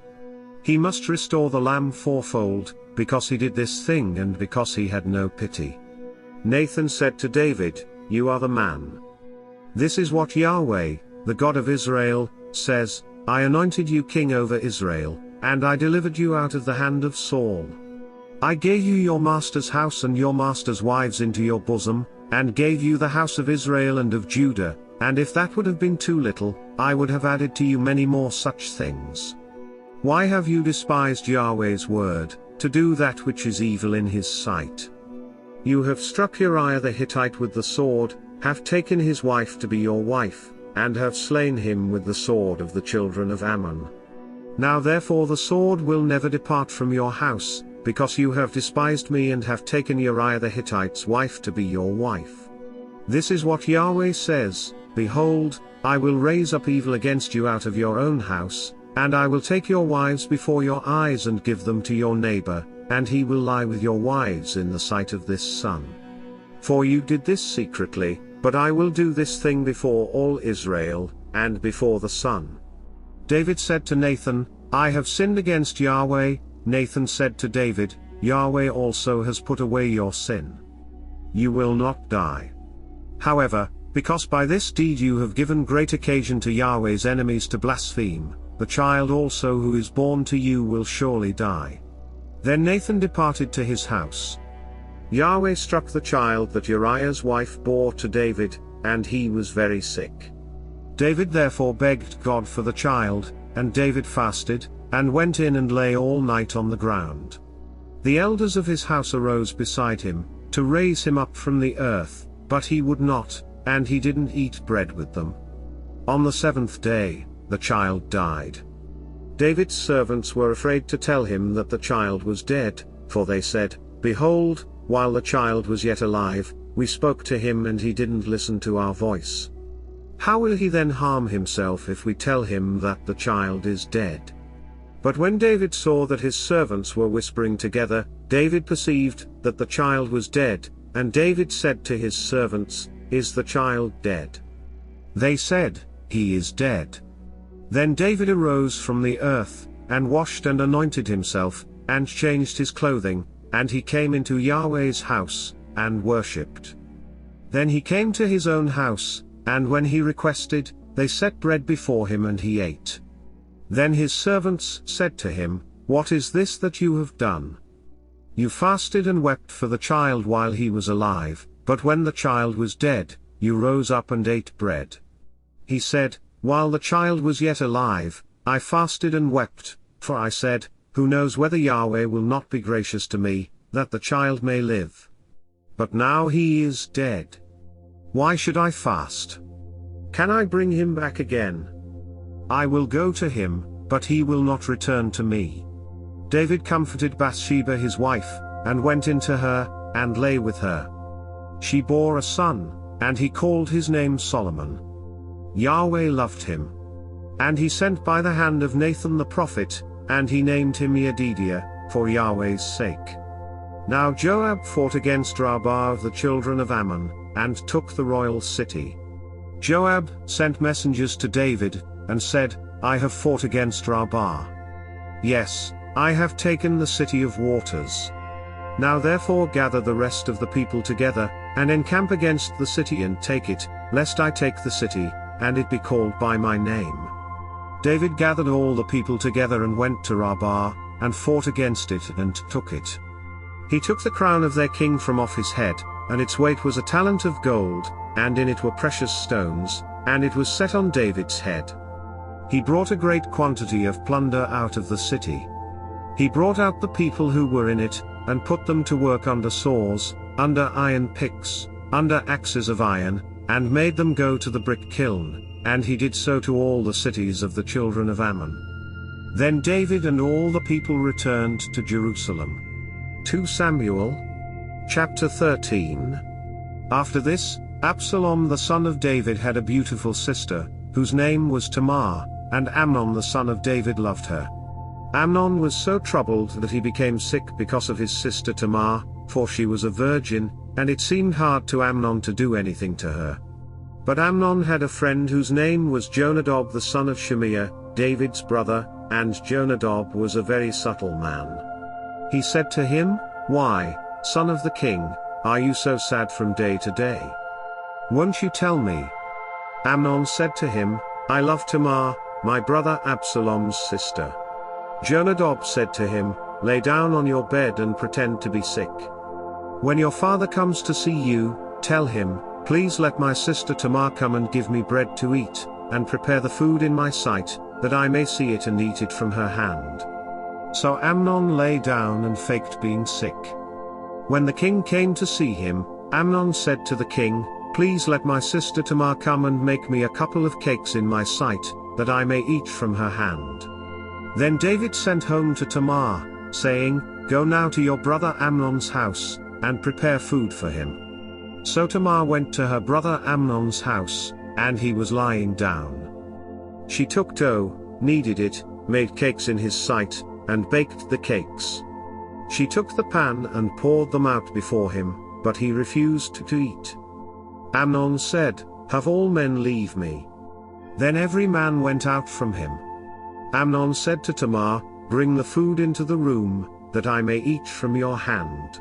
He must restore the lamb fourfold, because he did this thing and because he had no pity." Nathan said to David, "You are the man. This is what Yahweh, the God of Israel, says, I anointed you king over Israel, and I delivered you out of the hand of Saul. I gave you your master's house and your master's wives into your bosom, and gave you the house of Israel and of Judah, and if that would have been too little, I would have added to you many more such things. Why have you despised Yahweh's word, to do that which is evil in his sight? You have struck Uriah the Hittite with the sword, have taken his wife to be your wife, and have slain him with the sword of the children of Ammon. Now therefore the sword will never depart from your house, because you have despised me and have taken Uriah the Hittite's wife to be your wife. This is what Yahweh says, Behold, I will raise up evil against you out of your own house, and I will take your wives before your eyes and give them to your neighbor, and he will lie with your wives in the sight of this sun. For you did this secretly, but I will do this thing before all Israel, and before the sun. David said to Nathan, I have sinned against Yahweh. Nathan said to David, Yahweh also has put away your sin. You will not die. However, because by this deed you have given great occasion to Yahweh's enemies to blaspheme, the child also who is born to you will surely die. Then Nathan departed to his house. Yahweh struck the child that Uriah's wife bore to David, and he was very sick. David therefore begged God for the child, and David fasted, and went in and lay all night on the ground. The elders of his house arose beside him, to raise him up from the earth, but he would not, and he didn't eat bread with them. On the 7th day, the child died. David's servants were afraid to tell him that the child was dead, for they said, Behold, while the child was yet alive, we spoke to him and he didn't listen to our voice. How will he then harm himself if we tell him that the child is dead? But when David saw that his servants were whispering together, David perceived that the child was dead, and David said to his servants, Is the child dead? They said, He is dead. Then David arose from the earth, and washed and anointed himself, and changed his clothing, and he came into Yahweh's house, and worshipped. Then he came to his own house, and when he requested, they set bread before him and he ate. Then his servants said to him, What is this that you have done? You fasted and wept for the child while he was alive, but when the child was dead, you rose up and ate bread. He said, While the child was yet alive, I fasted and wept, for I said, Who knows whether Yahweh will not be gracious to me, that the child may live? But now he is dead. Why should I fast? Can I bring him back again? I will go to him, but he will not return to me. David comforted Bathsheba his wife, and went into her, and lay with her. She bore a son, and he called his name Solomon. Yahweh loved him. And he sent by the hand of Nathan the prophet, and he named him Yedidiah, for Yahweh's sake. Now Joab fought against Rabbah of the children of Ammon, and took the royal city. Joab sent messengers to David, and said, I have fought against Rabbah. Yes, I have taken the city of waters. Now therefore gather the rest of the people together, and encamp against the city and take it, lest I take the city, and it be called by my name. David gathered all the people together and went to Rabbah, and fought against it and took it. He took the crown of their king from off his head, and its weight was a talent of gold, and in it were precious stones, and it was set on David's head. He brought a great quantity of plunder out of the city. He brought out the people who were in it, and put them to work under saws, under iron picks, under axes of iron, and made them go to the brick kiln, and he did so to all the cities of the children of Ammon. Then David and all the people returned to Jerusalem. 2 Samuel, chapter 13. After this, Absalom the son of David had a beautiful sister, whose name was Tamar, and Amnon the son of David loved her. Amnon was so troubled that he became sick because of his sister Tamar, for she was a virgin, and it seemed hard to Amnon to do anything to her. But Amnon had a friend whose name was Jonadab the son of Shimeah, David's brother, and Jonadab was a very subtle man. He said to him, Why, son of the king, are you so sad from day to day? Won't you tell me? Amnon said to him, I love Tamar, my brother Absalom's sister. Jonadab said to him, Lay down on your bed and pretend to be sick. When your father comes to see you, tell him, Please let my sister Tamar come and give me bread to eat, and prepare the food in my sight, that I may see it and eat it from her hand. So Amnon lay down and faked being sick. When the king came to see him, Amnon said to the king, "Please let my sister Tamar come and make me a couple of cakes in my sight, that I may eat from her hand." Then David sent home to Tamar, saying, "Go now to your brother Amnon's house, and prepare food for him." So Tamar went to her brother Amnon's house, and he was lying down. She took dough, kneaded it, made cakes in his sight, and baked the cakes. She took the pan and poured them out before him, but he refused to eat. Amnon said, "Have all men leave me." Then every man went out from him. Amnon said to Tamar, "Bring the food into the room, that I may eat from your hand."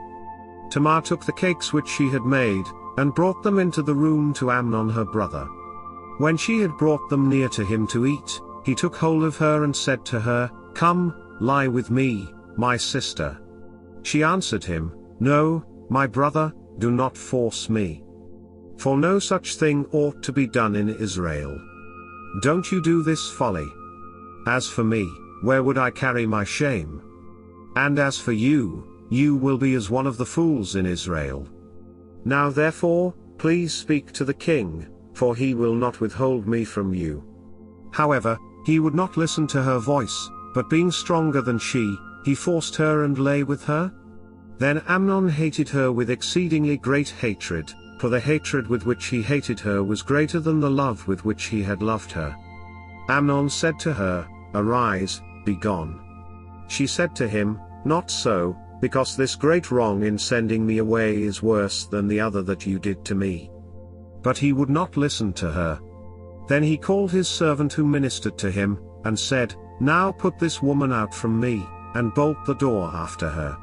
Tamar took the cakes which she had made, and brought them into the room to Amnon her brother. When she had brought them near to him to eat, he took hold of her and said to her, "Come, lie with me, my sister." She answered him, "No, my brother, do not force me. For no such thing ought to be done in Israel. Don't you do this folly. As for me, where would I carry my shame? And as for you, you will be as one of the fools in Israel. Now therefore, please speak to the king, for he will not withhold me from you." However, he would not listen to her voice, but being stronger than she, he forced her and lay with her. Then Amnon hated her with exceedingly great hatred, for the hatred with which he hated her was greater than the love with which he had loved her. Amnon said to her, "Arise, be gone." She said to him, "Not so, because this great wrong in sending me away is worse than the other that you did to me." But he would not listen to her. Then he called his servant who ministered to him, and said, "Now put this woman out from me, and bolt the door after her."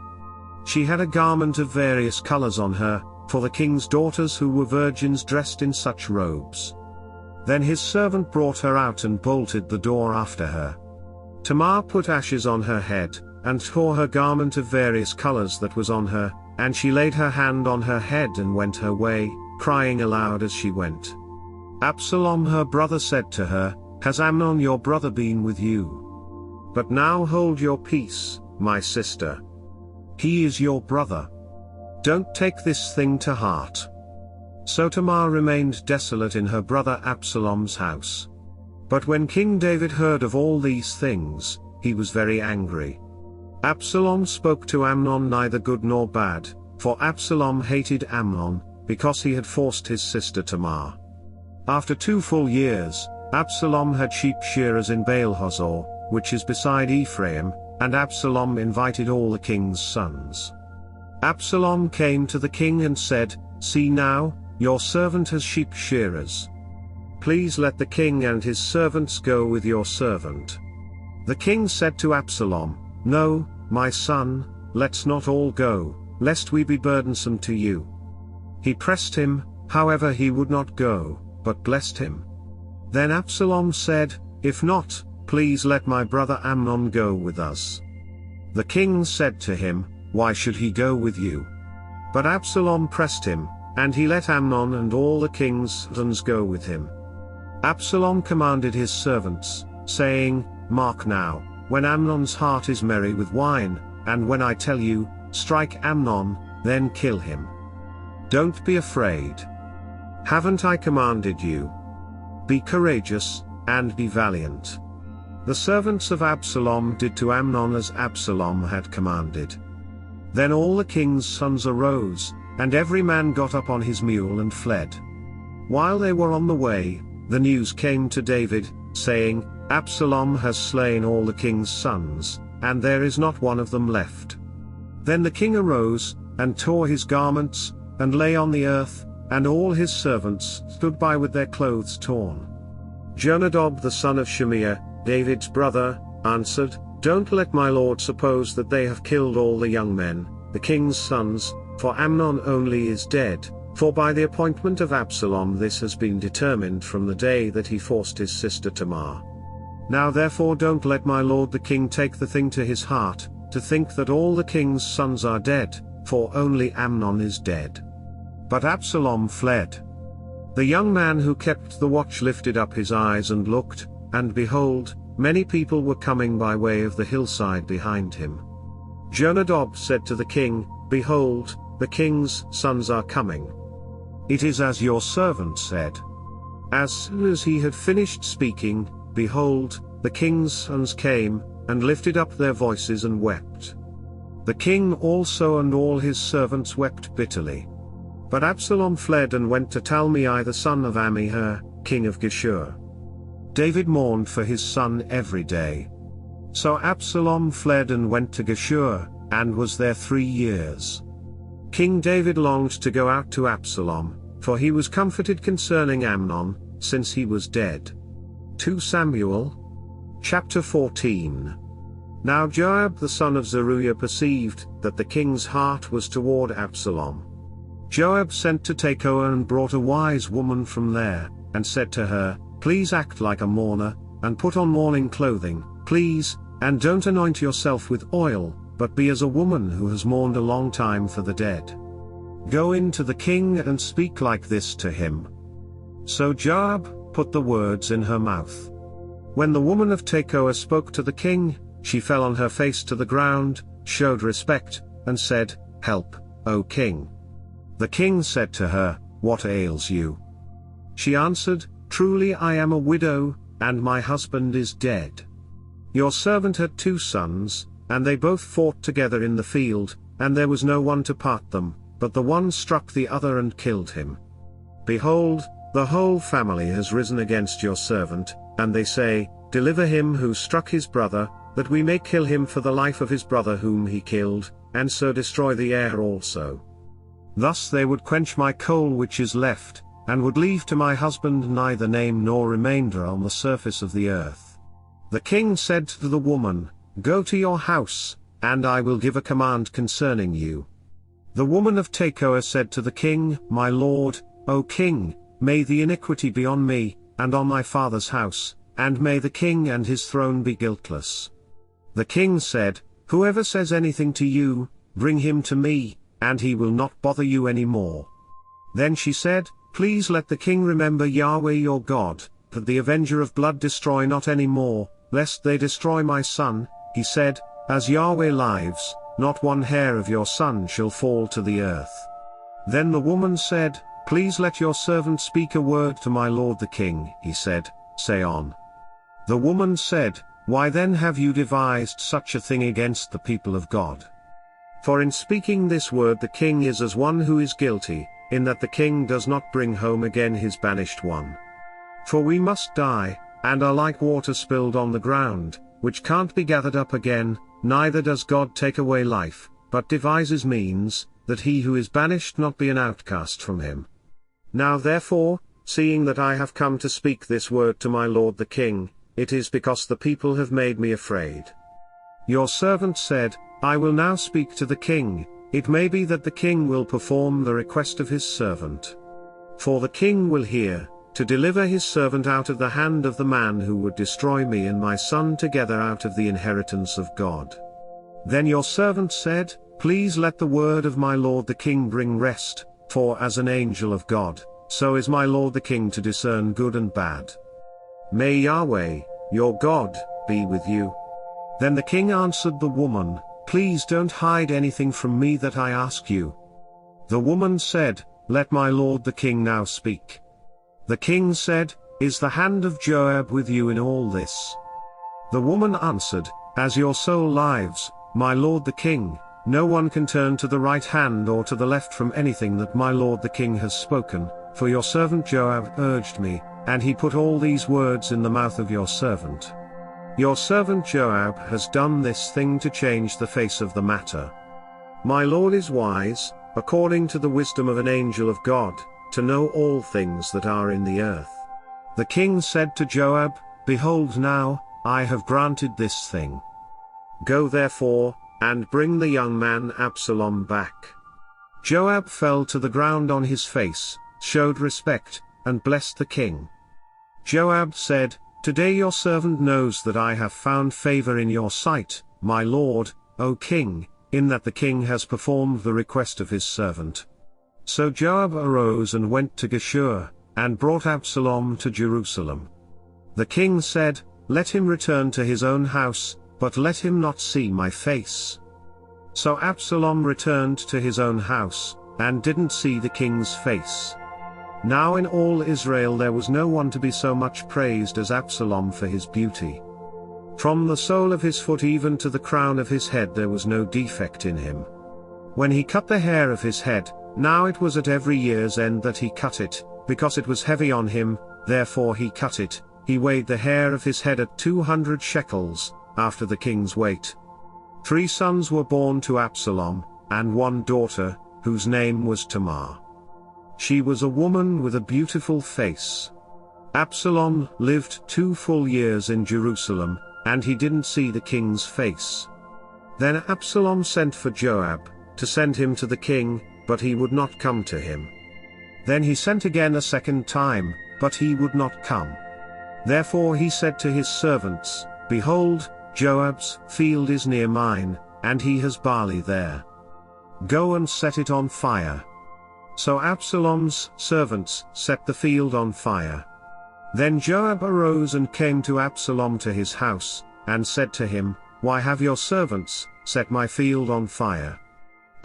She had a garment of various colors on her, for the king's daughters who were virgins dressed in such robes. Then his servant brought her out and bolted the door after her. Tamar put ashes on her head, and tore her garment of various colors that was on her, and she laid her hand on her head and went her way, crying aloud as she went. Absalom her brother said to her, "Has Amnon your brother been with you? But now hold your peace, my sister. He is your brother. Don't take this thing to heart." So Tamar remained desolate in her brother Absalom's house. But when King David heard of all these things, he was very angry. Absalom spoke to Amnon neither good nor bad, for Absalom hated Amnon, because he had forced his sister Tamar. After 2 full years, Absalom had sheep shearers in Baal-hazor, which is beside Ephraim, and Absalom invited all the king's sons. Absalom came to the king and said, "See now, your servant has sheep shearers. Please let the king and his servants go with your servant." The king said to Absalom, "No, my son, let's not all go, lest we be burdensome to you." He pressed him, however he would not go, but blessed him. Then Absalom said, "If not, please let my brother Amnon go with us." The king said to him, "Why should he go with you?" But Absalom pressed him, and he let Amnon and all the king's sons go with him. Absalom commanded his servants, saying, "Mark now, when Amnon's heart is merry with wine, and when I tell you, strike Amnon, then kill him. Don't be afraid. Haven't I commanded you? Be courageous, and be valiant." The servants of Absalom did to Amnon as Absalom had commanded. Then all the king's sons arose, and every man got up on his mule and fled. While they were on the way, the news came to David, saying, "Absalom has slain all the king's sons, and there is not one of them left." Then the king arose, and tore his garments, and lay on the earth, and all his servants stood by with their clothes torn. Jonadab the son of Shimeah, David's brother, answered, "Don't let my lord suppose that they have killed all the young men, the king's sons, for Amnon only is dead, for by the appointment of Absalom this has been determined from the day that he forced his sister Tamar. Now therefore don't let my lord the king take the thing to his heart, to think that all the king's sons are dead, for only Amnon is dead." But Absalom fled. The young man who kept the watch lifted up his eyes and looked, and behold, many people were coming by way of the hillside behind him. Jonadab said to the king, "Behold, the king's sons are coming. It is as your servant said." As soon as he had finished speaking, behold, the king's sons came, and lifted up their voices and wept. The king also and all his servants wept bitterly. But Absalom fled and went to Talmai the son of Ammihur, king of Geshur. David mourned for his son every day. So Absalom fled and went to Geshur, and was there 3 years. King David longed to go out to Absalom, for he was comforted concerning Amnon, since he was dead. 2 Samuel chapter 14. Now Joab the son of Zeruiah perceived that the king's heart was toward Absalom. Joab sent to Tekoa and brought a wise woman from there, and said to her, "Please act like a mourner, and put on mourning clothing, please, and don't anoint yourself with oil, but be as a woman who has mourned a long time for the dead. Go in to the king and speak like this to him." So Joab put the words in her mouth. When the woman of Tekoa spoke to the king, she fell on her face to the ground, showed respect, and said, "Help, O king." The king said to her, "What ails you?" She answered, "Truly I am a widow, and my husband is dead. Your servant had 2 sons, and they both fought together in the field, and there was no one to part them, but the one struck the other and killed him. Behold, the whole family has risen against your servant, and they say, 'Deliver him who struck his brother, that we may kill him for the life of his brother whom he killed, and so destroy the heir also.' Thus they would quench my coal which is left, and would leave to my husband neither name nor remainder on the surface of the earth." The king said to the woman, "Go to your house, and I will give a command concerning you." The woman of Tekoa said to the king, "My lord, O king, may the iniquity be on me, and on my father's house, and may the king and his throne be guiltless." The king said, "Whoever says anything to you, bring him to me, and he will not bother you any more." Then she said, "Please let the king remember Yahweh your God, that the avenger of blood destroy not any more, lest they destroy my son." He said, "As Yahweh lives, not one hair of your son shall fall to the earth." Then the woman said, "Please let your servant speak a word to my lord the king." He said, "Say on." The woman said, "Why then have you devised such a thing against the people of God? For in speaking this word the king is as one who is guilty, in that the king does not bring home again his banished one. For we must die, and are like water spilled on the ground, which can't be gathered up again, neither does God take away life, but devises means, that he who is banished not be an outcast from him. Now therefore, seeing that I have come to speak this word to my lord the king, it is because the people have made me afraid. Your servant said, I will now speak to the king, it may be that the king will perform the request of his servant. For the king will hear, to deliver his servant out of the hand of the man who would destroy me and my son together out of the inheritance of God. Then your servant said, Please let the word of my lord the king bring rest, for as an angel of God, so is my lord the king to discern good and bad. May Yahweh, your God, be with you. Then the king answered the woman, Please don't hide anything from me that I ask you. The woman said, Let my lord the king now speak. The king said, Is the hand of Joab with you in all this? The woman answered, As your soul lives, my lord the king, no one can turn to the right hand or to the left from anything that my lord the king has spoken, for your servant Joab urged me, and he put all these words in the mouth of your servant. Your servant Joab has done this thing to change the face of the matter. My lord is wise, according to the wisdom of an angel of God, to know all things that are in the earth. The king said to Joab, Behold now, I have granted this thing. Go therefore, and bring the young man Absalom back. Joab fell to the ground on his face, showed respect, and blessed the king. Joab said, Today your servant knows that I have found favor in your sight, my lord, O king, in that the king has performed the request of his servant. So Joab arose and went to Geshur, and brought Absalom to Jerusalem. The king said, Let him return to his own house, but let him not see my face. So Absalom returned to his own house, and didn't see the king's face. Now in all Israel there was no one to be so much praised as Absalom for his beauty. From the sole of his foot even to the crown of his head there was no defect in him. When he cut the hair of his head, now it was at every year's end that he cut it, because it was heavy on him, therefore he cut it. He weighed the hair of his head at 200 shekels, after the king's weight. 3 sons were born to Absalom, and 1 daughter, whose name was Tamar. She was a woman with a beautiful face. Absalom lived 2 full years in Jerusalem, and he didn't see the king's face. Then Absalom sent for Joab, to send him to the king, but he would not come to him. Then he sent again a second time, but he would not come. Therefore he said to his servants, Behold, Joab's field is near mine, and he has barley there. Go and set it on fire. So Absalom's servants set the field on fire. Then Joab arose and came to Absalom to his house, and said to him, Why have your servants set my field on fire?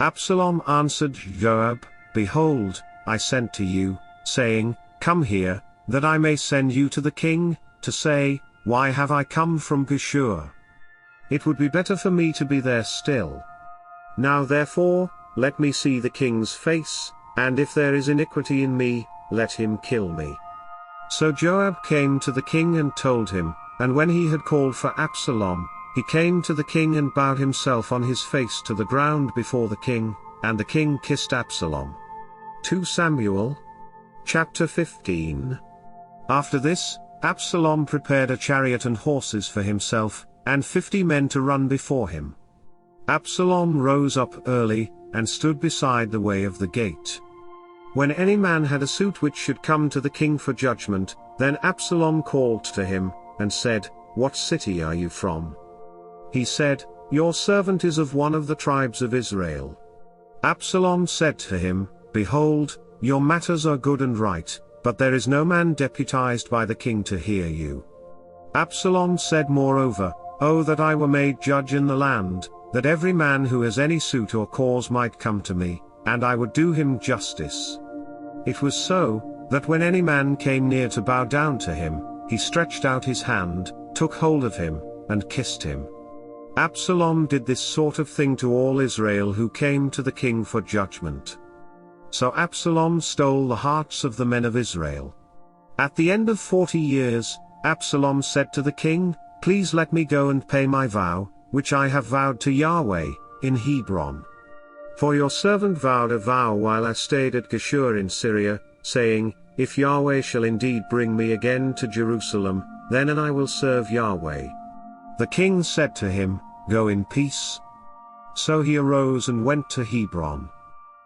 Absalom answered Joab, Behold, I sent to you, saying, Come here, that I may send you to the king, to say, Why have I come from Geshur? It would be better for me to be there still. Now therefore, let me see the king's face, and if there is iniquity in me, let him kill me. So Joab came to the king and told him, and when he had called for Absalom, he came to the king and bowed himself on his face to the ground before the king, and the king kissed Absalom. 2 Samuel, chapter 15. After this, Absalom prepared a chariot and horses for himself, and 50 men to run before him. Absalom rose up early, and stood beside the way of the gate. When any man had a suit which should come to the king for judgment, then Absalom called to him, and said, What city are you from? He said, Your servant is of one of the tribes of Israel. Absalom said to him, Behold, your matters are good and right, but there is no man deputized by the king to hear you. Absalom said moreover, Oh that I were made judge in the land, that every man who has any suit or cause might come to me, and I would do him justice. It was so, that when any man came near to bow down to him, he stretched out his hand, took hold of him, and kissed him. Absalom did this sort of thing to all Israel who came to the king for judgment. So Absalom stole the hearts of the men of Israel. At the end of 40 years, Absalom said to the king, Please let me go and pay my vow, which I have vowed to Yahweh, in Hebron. For your servant vowed a vow while I stayed at Geshur in Syria, saying, If Yahweh shall indeed bring me again to Jerusalem, then and I will serve Yahweh. The king said to him, Go in peace. So he arose and went to Hebron.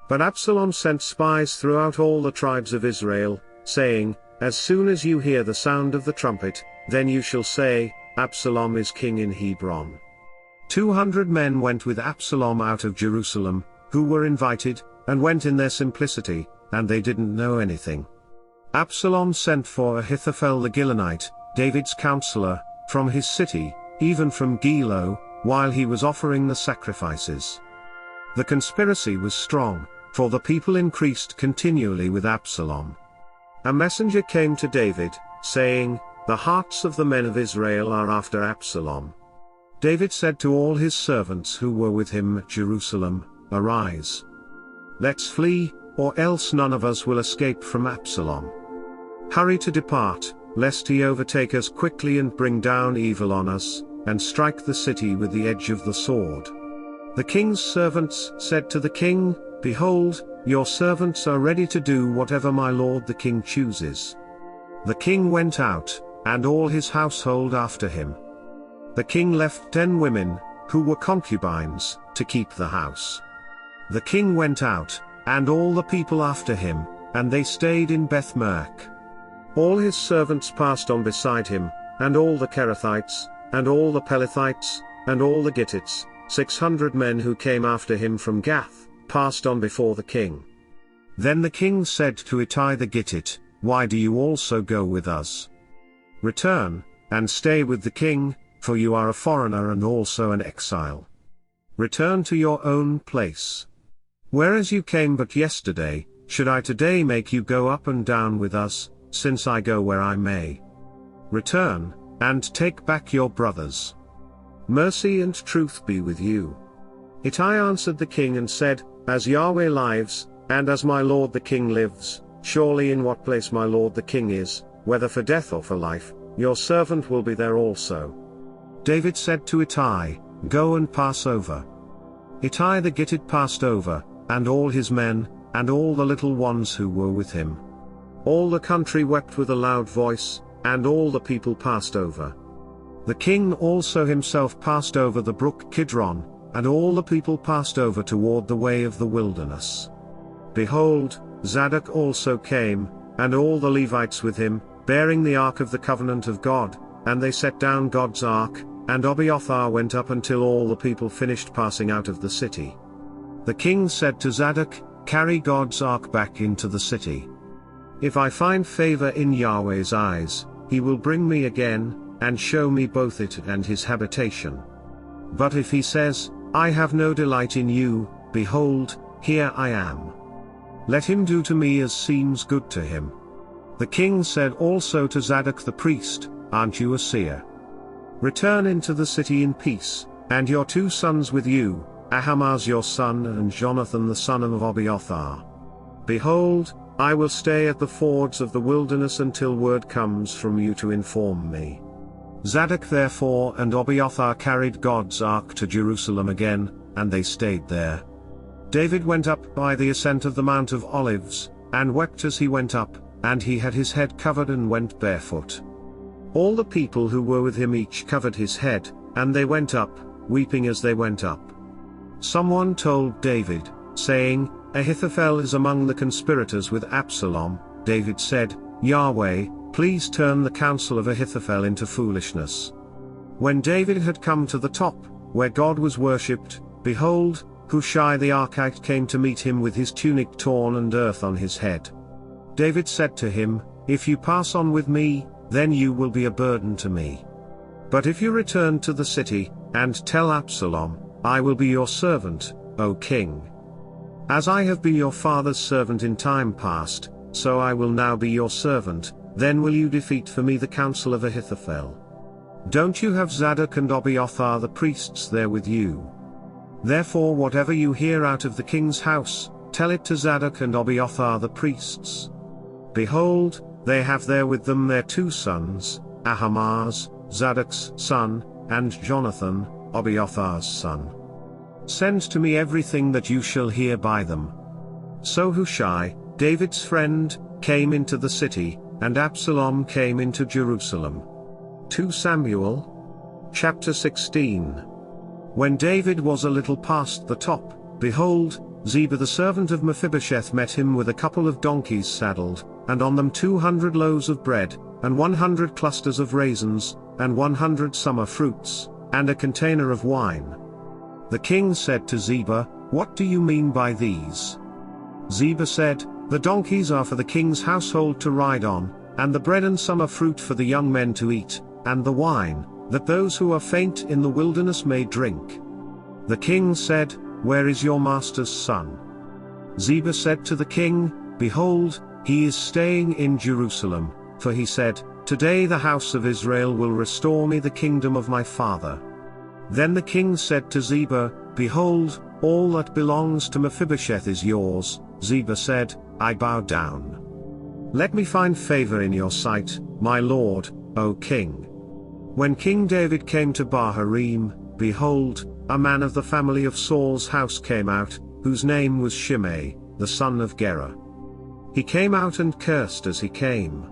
But Absalom sent spies throughout all the tribes of Israel, saying, As soon as you hear the sound of the trumpet, then you shall say, Absalom is king in Hebron. 200 men went with Absalom out of Jerusalem, who were invited, and went in their simplicity, and they didn't know anything. Absalom sent for Ahithophel the Gilonite, David's counselor, from his city, even from Gilo, while he was offering the sacrifices. The conspiracy was strong, for the people increased continually with Absalom. A messenger came to David, saying, The hearts of the men of Israel are after Absalom. David said to all his servants who were with him at Jerusalem, Arise. Let's flee, or else none of us will escape from Absalom. Hurry to depart, lest he overtake us quickly and bring down evil on us, and strike the city with the edge of the sword. The king's servants said to the king, Behold, your servants are ready to do whatever my lord the king chooses. The king went out, and all his household after him. The king left 10 women, who were concubines, to keep the house. The king went out, and all the people after him, and they stayed in Beth-Merk. All his servants passed on beside him, and all the Kerethites, and all the Pelethites, and all the Gittites, 600 men who came after him from Gath, passed on before the king. Then the king said to Ittai the Gittite, Why do you also go with us? Return, and stay with the king, for you are a foreigner and also an exile. Return to your own place. Whereas you came but yesterday, should I today make you go up and down with us, since I go where I may? Return, and take back your brothers. Mercy and truth be with you. Ittai answered the king and said, As Yahweh lives, and as my lord the king lives, surely in what place my lord the king is, whether for death or for life, your servant will be there also. David said to Ittai, Go and pass over. Ittai the Gittite passed over, and all his men, and all the little ones who were with him. All the country wept with a loud voice, and all the people passed over. The king also himself passed over the brook Kidron, and all the people passed over toward the way of the wilderness. Behold, Zadok also came, and all the Levites with him, bearing the ark of the covenant of God, and they set down God's ark, and Abiathar went up until all the people finished passing out of the city. The king said to Zadok, Carry God's ark back into the city. If I find favor in Yahweh's eyes, he will bring me again, and show me both it and his habitation. But if he says, I have no delight in you, behold, here I am. Let him do to me as seems good to him. The king said also to Zadok the priest, Aren't you a seer? Return into the city in peace, and your 2 sons with you, Ahimaaz your son and Jonathan the son of Abiathar. Behold, I will stay at the fords of the wilderness until word comes from you to inform me. Zadok therefore and Abiathar carried God's ark to Jerusalem again, and they stayed there. David went up by the ascent of the Mount of Olives, and wept as he went up, and he had his head covered and went barefoot. All the people who were with him each covered his head, and they went up, weeping as they went up. Someone told David, saying, Ahithophel is among the conspirators with Absalom. David said, Yahweh, please turn the counsel of Ahithophel into foolishness. When David had come to the top, where God was worshipped, behold, Hushai the Archite came to meet him with his tunic torn and earth on his head. David said to him, If you pass on with me, then you will be a burden to me. But if you return to the city, and tell Absalom, I will be your servant, O king. As I have been your father's servant in time past, so I will now be your servant, then will you defeat for me the counsel of Ahithophel. Don't you have Zadok and Abiathar the priests there with you? Therefore whatever you hear out of the king's house, tell it to Zadok and Abiathar the priests. Behold, they have there with them their 2 sons, Ahimaaz, Zadok's son, and Jonathan, Abiathar's son. Send to me everything that you shall hear by them. So Hushai, David's friend, came into the city, and Absalom came into Jerusalem. 2 Samuel, chapter 16. When David was a little past the top, behold, Ziba the servant of Mephibosheth met him with a couple of donkeys saddled, and on them 200 loaves of bread, and 100 clusters of raisins, and 100 summer fruits, and a container of wine. The king said to Ziba, What do you mean by these? Ziba said, The donkeys are for the king's household to ride on, and the bread and summer fruit for the young men to eat, and the wine, that those who are faint in the wilderness may drink. The king said, Where is your master's son? Ziba said to the king, Behold, he is staying in Jerusalem, for he said, Today the house of Israel will restore me the kingdom of my father. Then the king said to Ziba, Behold, all that belongs to Mephibosheth is yours. Ziba said, I bow down. Let me find favor in your sight, my lord, O king. When King David came to Bahurim, behold, a man of the family of Saul's house came out, whose name was Shimei, the son of Gera. He came out and cursed as he came.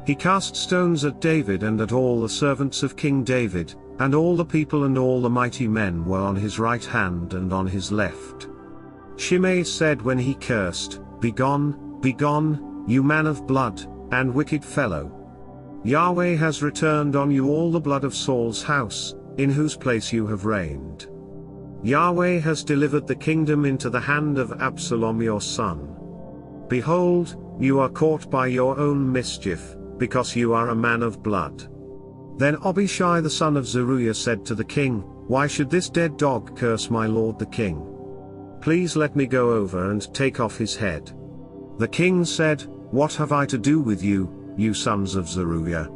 He cast stones at David and at all the servants of King David, and all the people and all the mighty men were on his right hand and on his left. Shimei said when he cursed, Begone, begone, you man of blood, and wicked fellow. Yahweh has returned on you all the blood of Saul's house, in whose place you have reigned. Yahweh has delivered the kingdom into the hand of Absalom your son. Behold, you are caught by your own mischief, because you are a man of blood. Then Abishai the son of Zeruiah said to the king, "Why should this dead dog curse my lord the king? Please let me go over and take off his head." The king said, "What have I to do with you, you sons of Zeruiah?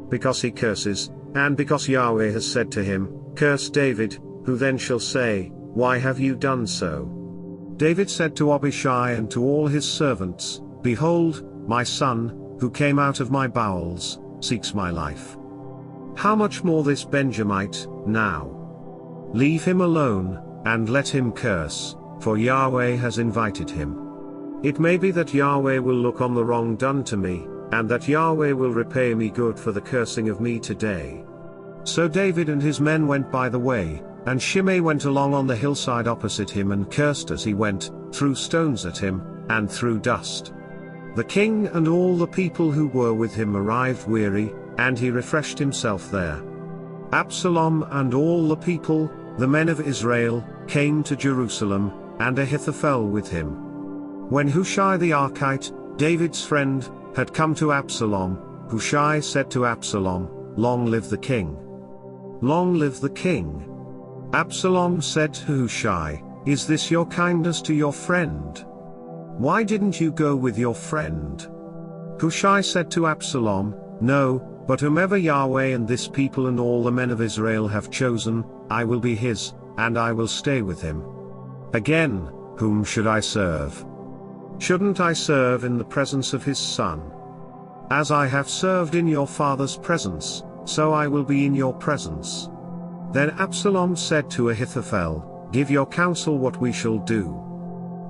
Because he curses, and because Yahweh has said to him, 'Curse David,' who then shall say, 'Why have you done so?'" David said to Abishai and to all his servants, "Behold, my son, who came out of my bowels, seeks my life. How much more this Benjamite, now? Leave him alone, and let him curse, for Yahweh has invited him. It may be that Yahweh will look on the wrong done to me, and that Yahweh will repay me good for the cursing of me today." So David and his men went by the way, and Shimei went along on the hillside opposite him and cursed as he went, threw stones at him, and threw dust. The king and all the people who were with him arrived weary, and he refreshed himself there. Absalom and all the people, the men of Israel, came to Jerusalem, and Ahithophel with him. When Hushai the Archite, David's friend, had come to Absalom, Hushai said to Absalom, "Long live the king! Long live the king!" Absalom said to Hushai, "Is this your kindness to your friend? Why didn't you go with your friend?" Hushai said to Absalom, "No, but whomever Yahweh and this people and all the men of Israel have chosen, I will be his, and I will stay with him. Again, whom should I serve? Shouldn't I serve in the presence of his son? As I have served in your father's presence, so I will be in your presence." Then Absalom said to Ahithophel, "Give your counsel what we shall do."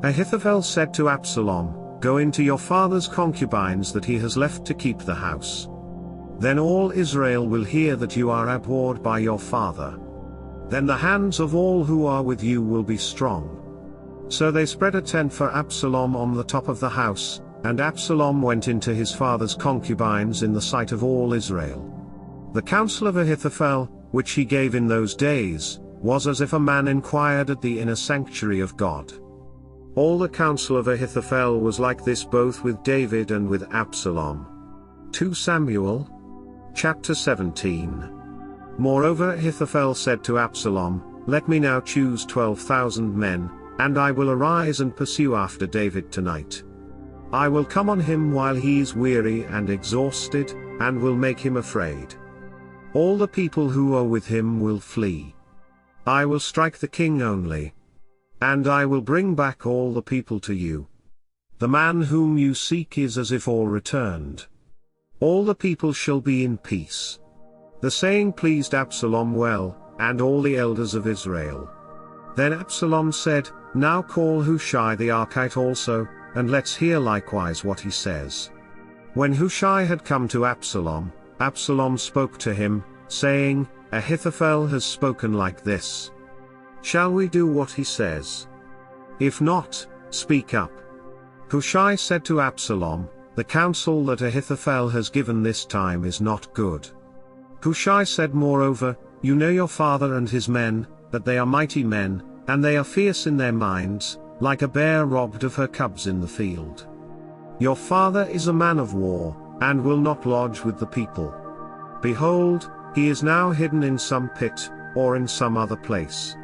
Ahithophel said to Absalom, "Go into your father's concubines that he has left to keep the house. Then all Israel will hear that you are abhorred by your father. Then the hands of all who are with you will be strong." So they spread a tent for Absalom on the top of the house, and Absalom went into his father's concubines in the sight of all Israel. The counsel of Ahithophel, which he gave in those days, was as if a man inquired at the inner sanctuary of God. All the counsel of Ahithophel was like this both with David and with Absalom. 2 Samuel, chapter 17. Moreover Ahithophel said to Absalom, "Let me now choose 12,000 men, and I will arise and pursue after David tonight. I will come on him while he is weary and exhausted, and will make him afraid. All the people who are with him will flee. I will strike the king only. And I will bring back all the people to you. The man whom you seek is as if all returned. All the people shall be in peace." The saying pleased Absalom well, and all the elders of Israel. Then Absalom said, "Now call Hushai the Archite also, and let's hear likewise what he says." When Hushai had come to Absalom, Absalom spoke to him, saying, "Ahithophel has spoken like this. Shall we do what he says? If not, speak up." Hushai said to Absalom, "The counsel that Ahithophel has given this time is not good." Hushai said moreover, "You know your father and his men, that they are mighty men, and they are fierce in their minds, like a bear robbed of her cubs in the field. Your father is a man of war, and will not lodge with the people. Behold, he is now hidden in some pit, or in some other place.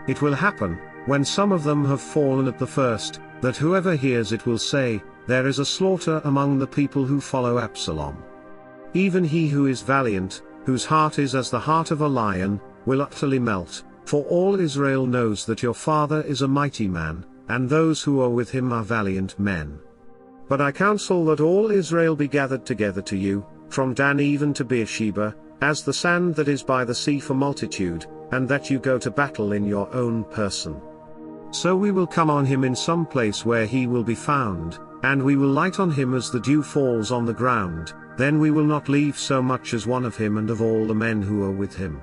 It will happen, when some of them have fallen at the first, that whoever hears it will say, 'There is a slaughter among the people who follow Absalom.' Even he who is valiant, whose heart is as the heart of a lion, will utterly melt, for all Israel knows that your father is a mighty man, and those who are with him are valiant men. But I counsel that all Israel be gathered together to you, from Dan even to Beersheba, as the sand that is by the sea for multitude, and that you go to battle in your own person. So we will come on him in some place where he will be found, and we will light on him as the dew falls on the ground, then we will not leave so much as one of him and of all the men who are with him.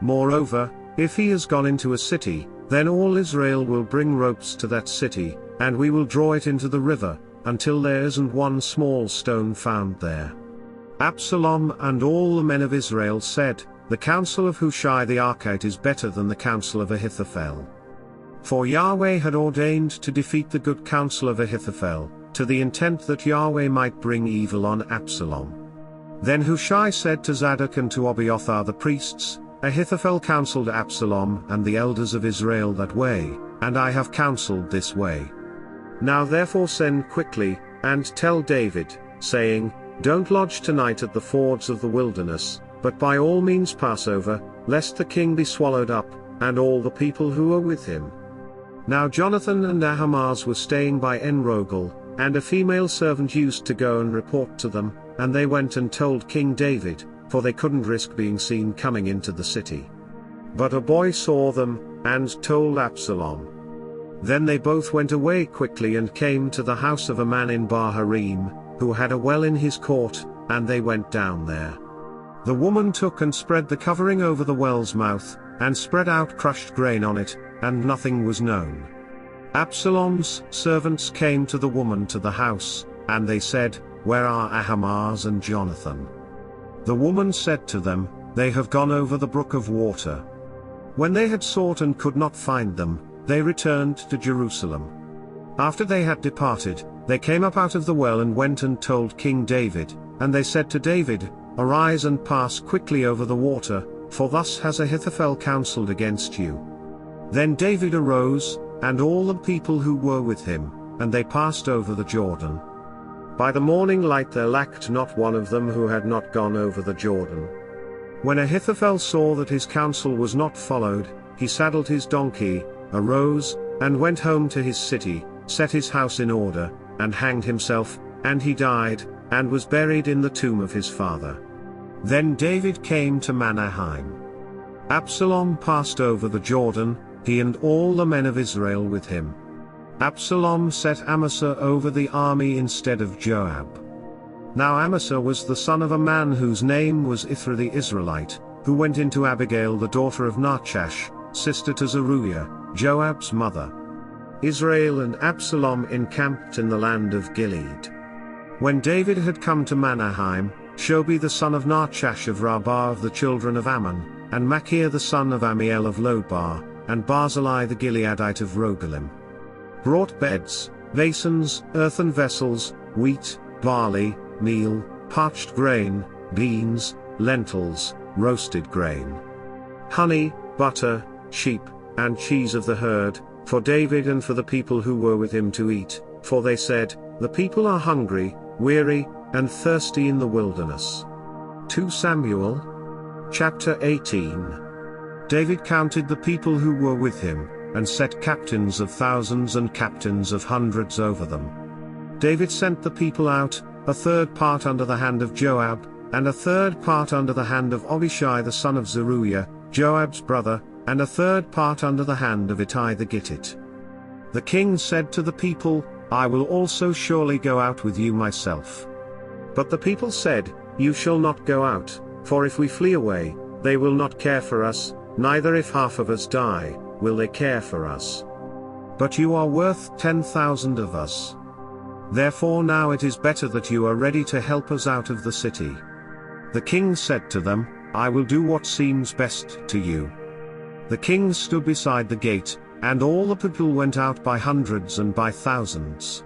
Moreover, if he has gone into a city, then all Israel will bring ropes to that city, and we will draw it into the river, until there isn't one small stone found there." Absalom and all the men of Israel said, "The counsel of Hushai the Archite is better than the counsel of Ahithophel." For Yahweh had ordained to defeat the good counsel of Ahithophel, to the intent that Yahweh might bring evil on Absalom. Then Hushai said to Zadok and to Abiathar the priests, Ahithophel counseled Absalom and the elders of Israel that way, and I have counseled this way. Now therefore send quickly, and tell David, saying, Don't lodge tonight at the fords of the wilderness, but by all means pass over, lest the king be swallowed up, and all the people who are with him. Now Jonathan and Ahimaaz were staying by En-Rogel, and a female servant used to go and report to them, and they went and told King David, for they couldn't risk being seen coming into the city. But a boy saw them, and told Absalom. Then they both went away quickly and came to the house of a man in Baharim, who had a well in his court, and they went down there. The woman took and spread the covering over the well's mouth, and spread out crushed grain on it, and nothing was known. Absalom's servants came to the woman to the house, and they said, Where are Ahimaaz and Jonathan? The woman said to them, They have gone over the brook of water. When they had sought and could not find them, they returned to Jerusalem. After they had departed, they came up out of the well and went and told King David, and they said to David, Arise and pass quickly over the water, for thus has Ahithophel counseled against you. Then David arose, and all the people who were with him, and they passed over the Jordan. By the morning light there lacked not one of them who had not gone over the Jordan. When Ahithophel saw that his counsel was not followed, he saddled his donkey, arose, and went home to his city, set his house in order, and hanged himself, and he died, and was buried in the tomb of his father. Then David came to Mahanaim. Absalom passed over the Jordan, he and all the men of Israel with him. Absalom set Amasa over the army instead of Joab. Now Amasa was the son of a man whose name was Ithra the Israelite, who went into Abigail the daughter of Nachash, sister to Zeruiah, Joab's mother. Israel and Absalom encamped in the land of Gilead. When David had come to Mahanaim, Shobi the son of Nachash of Rabbah of the children of Ammon, and Machir the son of Amiel of Lodebar, and Barzillai the Gileadite of Rogelim, brought beds, basins, earthen vessels, wheat, barley, meal, parched grain, beans, lentils, roasted grain, honey, butter, sheep, and cheese of the herd, for David and for the people who were with him to eat, for they said, The people are hungry, weary, and thirsty in the wilderness. 2 Samuel, chapter 18. David counted the people who were with him, and set captains of thousands and captains of hundreds over them. David sent the people out, a third part under the hand of Joab, and a third part under the hand of Abishai the son of Zeruiah, Joab's brother, and a third part under the hand of Ittai the Gittite. The king said to the people, I will also surely go out with you myself. But the people said, You shall not go out, for if we flee away, they will not care for us, neither if half of us die, will they care for us. But you are worth 10,000 of us. Therefore now it is better that you are ready to help us out of the city. The king said to them, I will do what seems best to you. The king stood beside the gate, and all the people went out by hundreds and by thousands.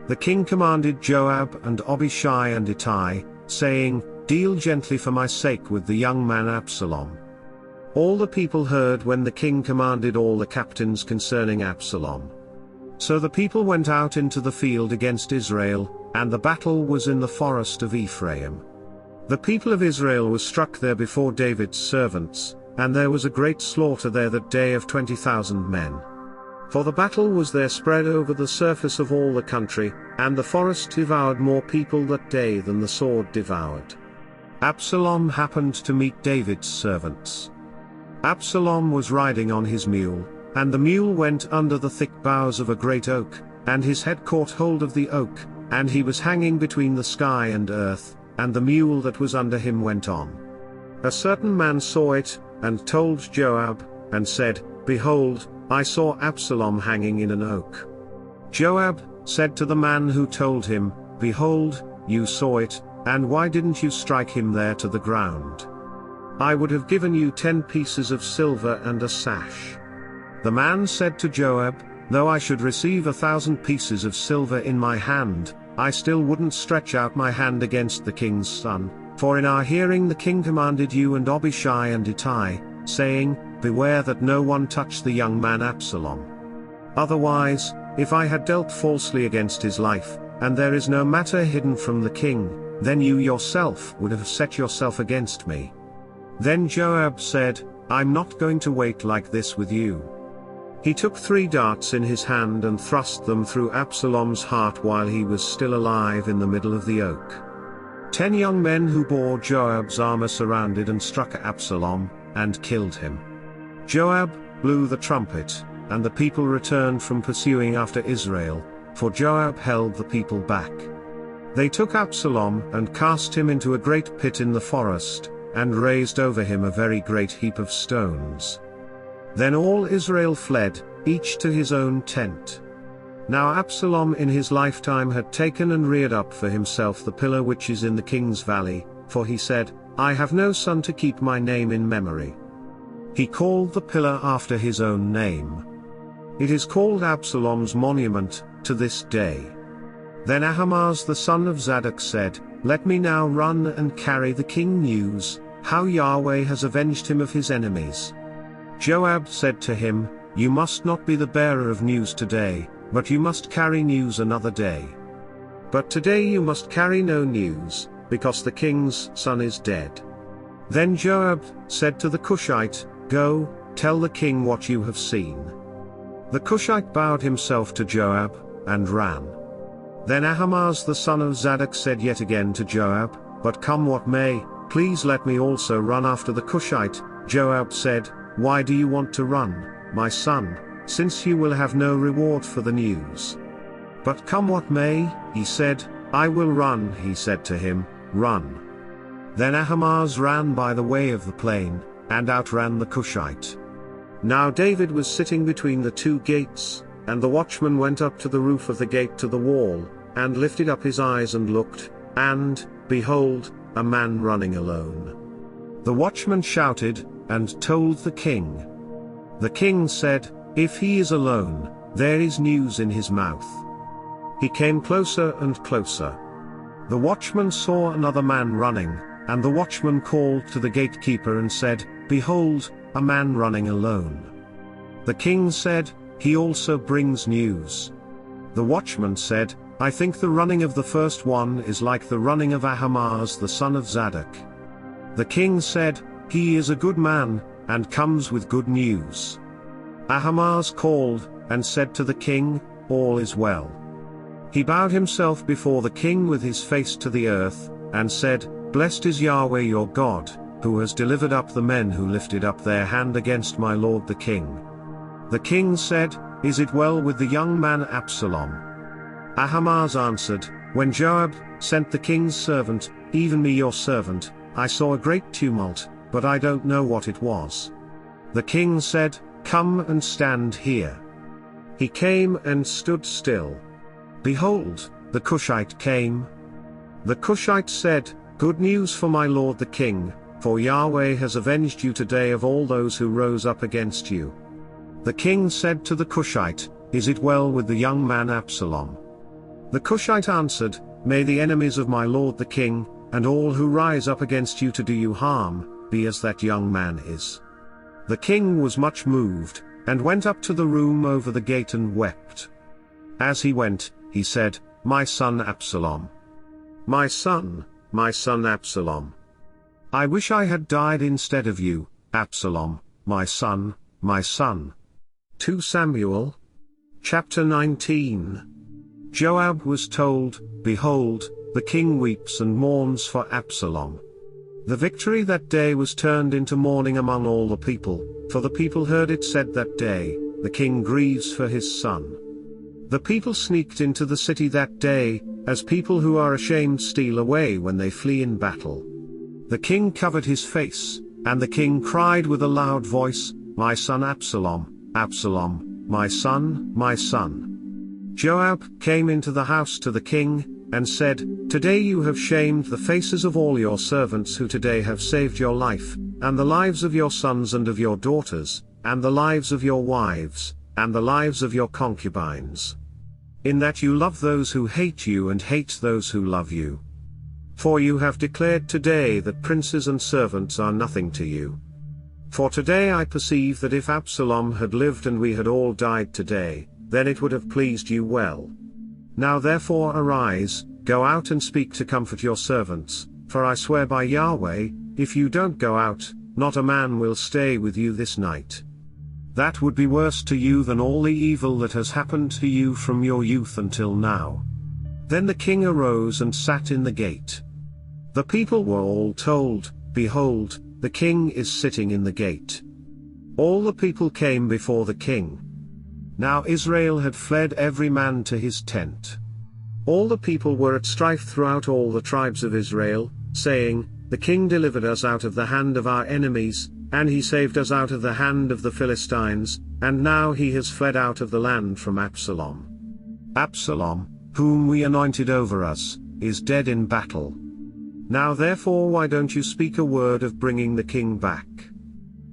The king commanded Joab and Abishai and Ittai, saying, Deal gently for my sake with the young man Absalom. All the people heard when the king commanded all the captains concerning Absalom. So the people went out into the field against Israel, and the battle was in the forest of Ephraim. The people of Israel were struck there before David's servants, and there was a great slaughter there that day of 20,000 men. For the battle was there spread over the surface of all the country, and the forest devoured more people that day than the sword devoured. Absalom happened to meet David's servants. Absalom was riding on his mule, and the mule went under the thick boughs of a great oak, and his head caught hold of the oak, and he was hanging between the sky and earth, and the mule that was under him went on. A certain man saw it, and told Joab, and said, Behold, I saw Absalom hanging in an oak. Joab said to the man who told him, Behold, you saw it, and why didn't you strike him there to the ground? I would have given you 10 pieces of silver and a sash. The man said to Joab, Though I should receive 1,000 pieces of silver in my hand, I still wouldn't stretch out my hand against the king's son, for in our hearing the king commanded you and Abishai and Ittai, saying, "Beware that no one touch the young man Absalom. Otherwise, if I had dealt falsely against his life, and there is no matter hidden from the king, then you yourself would have set yourself against me." Then Joab said, "I'm not going to wait like this with you." He took 3 darts in his hand and thrust them through Absalom's heart while he was still alive in the middle of the oak. 10 young men who bore Joab's armor surrounded and struck Absalom, and killed him. Joab blew the trumpet, and the people returned from pursuing after Israel, for Joab held the people back. They took Absalom and cast him into a great pit in the forest, and raised over him a very great heap of stones. Then all Israel fled, each to his own tent. Now Absalom in his lifetime had taken and reared up for himself the pillar which is in the king's valley, for he said, "I have no son to keep my name in memory." He called the pillar after his own name. It is called Absalom's monument, to this day. Then Ahimaaz the son of Zadok said, "Let me now run and carry the king news, how Yahweh has avenged him of his enemies." Joab said to him, "You must not be the bearer of news today, but you must carry news another day. But today you must carry no news, because the king's son is dead." Then Joab said to the Cushite, "Go, tell the king what you have seen." The Cushite bowed himself to Joab, and ran. Then Ahimaaz the son of Zadok said yet again to Joab, "But come what may, please let me also run after the Cushite." Joab said, "Why do you want to run, my son, since you will have no reward for the news?" "But come what may," he said, "I will run." He said to him, "Run." Then Ahimaaz ran by the way of the plain, and outran the Cushite. Now David was sitting between the 2 gates, and the watchman went up to the roof of the gate to the wall, and lifted up his eyes and looked, and, behold, a man running alone. The watchman shouted, and told the king. The king said, "If he is alone, there is news in his mouth." He came closer and closer. The watchman saw another man running, and the watchman called to the gatekeeper and said, "Behold, a man running alone." The king said, "He also brings news." The watchman said, "I think the running of the first one is like the running of Ahimaaz the son of Zadok." The king said, "He is a good man, and comes with good news." Ahimaaz called, and said to the king, "All is well." He bowed himself before the king with his face to the earth, and said, "Blessed is Yahweh your God, who has delivered up the men who lifted up their hand against my lord the king." The king said, "Is it well with the young man Absalom?" Ahimaaz answered, "When Joab sent the king's servant, even me your servant, I saw a great tumult, but I don't know what it was." The king said, "Come and stand here." He came and stood still. Behold, the Cushite came. The Cushite said, "Good news for my lord the king, for Yahweh has avenged you today of all those who rose up against you." The king said to the Cushite, "Is it well with the young man Absalom?" The Cushite answered, "May the enemies of my lord the king, and all who rise up against you to do you harm, be as that young man is." The king was much moved, and went up to the room over the gate and wept. As he went, he said, "My son Absalom! My son Absalom! I wish I had died instead of you, Absalom, my son, my son." 2 Samuel chapter 19. Joab was told, "Behold, the king weeps and mourns for Absalom." The victory that day was turned into mourning among all the people, for the people heard it said that day, "The king grieves for his son." The people sneaked into the city that day, as people who are ashamed steal away when they flee in battle. The king covered his face, and the king cried with a loud voice, "My son Absalom, Absalom, my son, my son." Joab came into the house to the king, and said, "Today you have shamed the faces of all your servants who today have saved your life, and the lives of your sons and of your daughters, and the lives of your wives, and the lives of your concubines. In that you love those who hate you and hate those who love you. For you have declared today that princes and servants are nothing to you. For today I perceive that if Absalom had lived and we had all died today, then it would have pleased you well. Now therefore arise, go out and speak to comfort your servants, for I swear by Yahweh, if you don't go out, not a man will stay with you this night. That would be worse to you than all the evil that has happened to you from your youth until now. Then the king arose and sat in the gate. The people were all told, Behold, the king is sitting in the gate. All the people came before the king. Now Israel had fled every man to his tent. All the people were at strife throughout all the tribes of Israel, saying, The king delivered us out of the hand of our enemies, and he saved us out of the hand of the Philistines, and now he has fled out of the land from Absalom. Absalom, whom we anointed over us, is dead in battle. Now therefore why don't you speak a word of bringing the king back?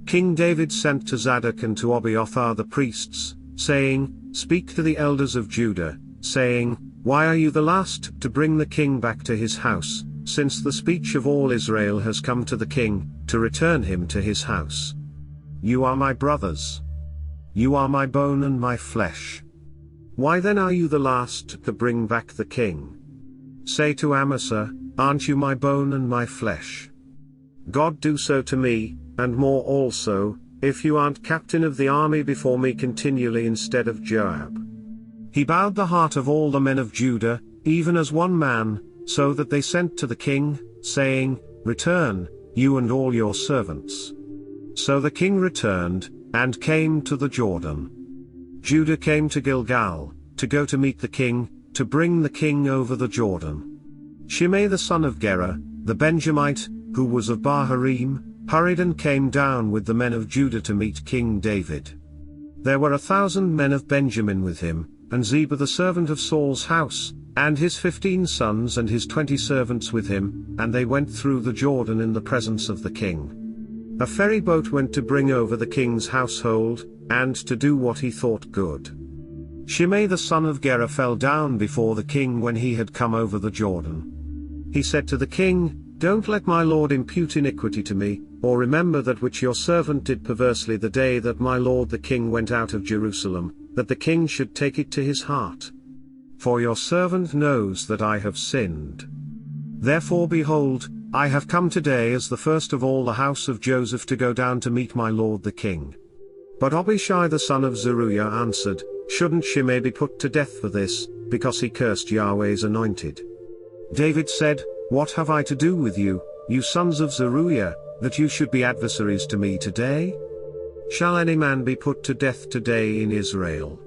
King David sent to Zadok and to Abiathar the priests, saying, Speak to the elders of Judah, saying, Why are you the last to bring the king back to his house, since the speech of all Israel has come to the king, to return him to his house? You are my brothers. You are my bone and my flesh. Why then are you the last to bring back the king? Say to Amasa, Aren't you my bone and my flesh? God do so to me, and more also, if you aren't captain of the army before me continually instead of Joab. He bowed the heart of all the men of Judah, even as one man, so that they sent to the king, saying, Return, you and all your servants. So the king returned, and came to the Jordan. Judah came to Gilgal, to go to meet the king, to bring the king over the Jordan. Shimei the son of Gera, the Benjamite, who was of Baharim, hurried and came down with the men of Judah to meet King David. There were 1,000 men of Benjamin with him, and Ziba the servant of Saul's house, and his 15 sons and his 20 servants with him, and they went through the Jordan in the presence of the king. A ferry boat went to bring over the king's household, and to do what he thought good. Shimei the son of Gera fell down before the king when he had come over the Jordan. He said to the king, Don't let my lord impute iniquity to me, or remember that which your servant did perversely the day that my lord the king went out of Jerusalem, that the king should take it to his heart. For your servant knows that I have sinned. Therefore behold, I have come today as the first of all the house of Joseph to go down to meet my lord the king. But Abishai the son of Zeruiah answered, Shouldn't Shimei be put to death for this, because he cursed Yahweh's anointed? David said, What have I to do with you, you sons of Zeruiah, that you should be adversaries to me today? Shall any man be put to death today in Israel?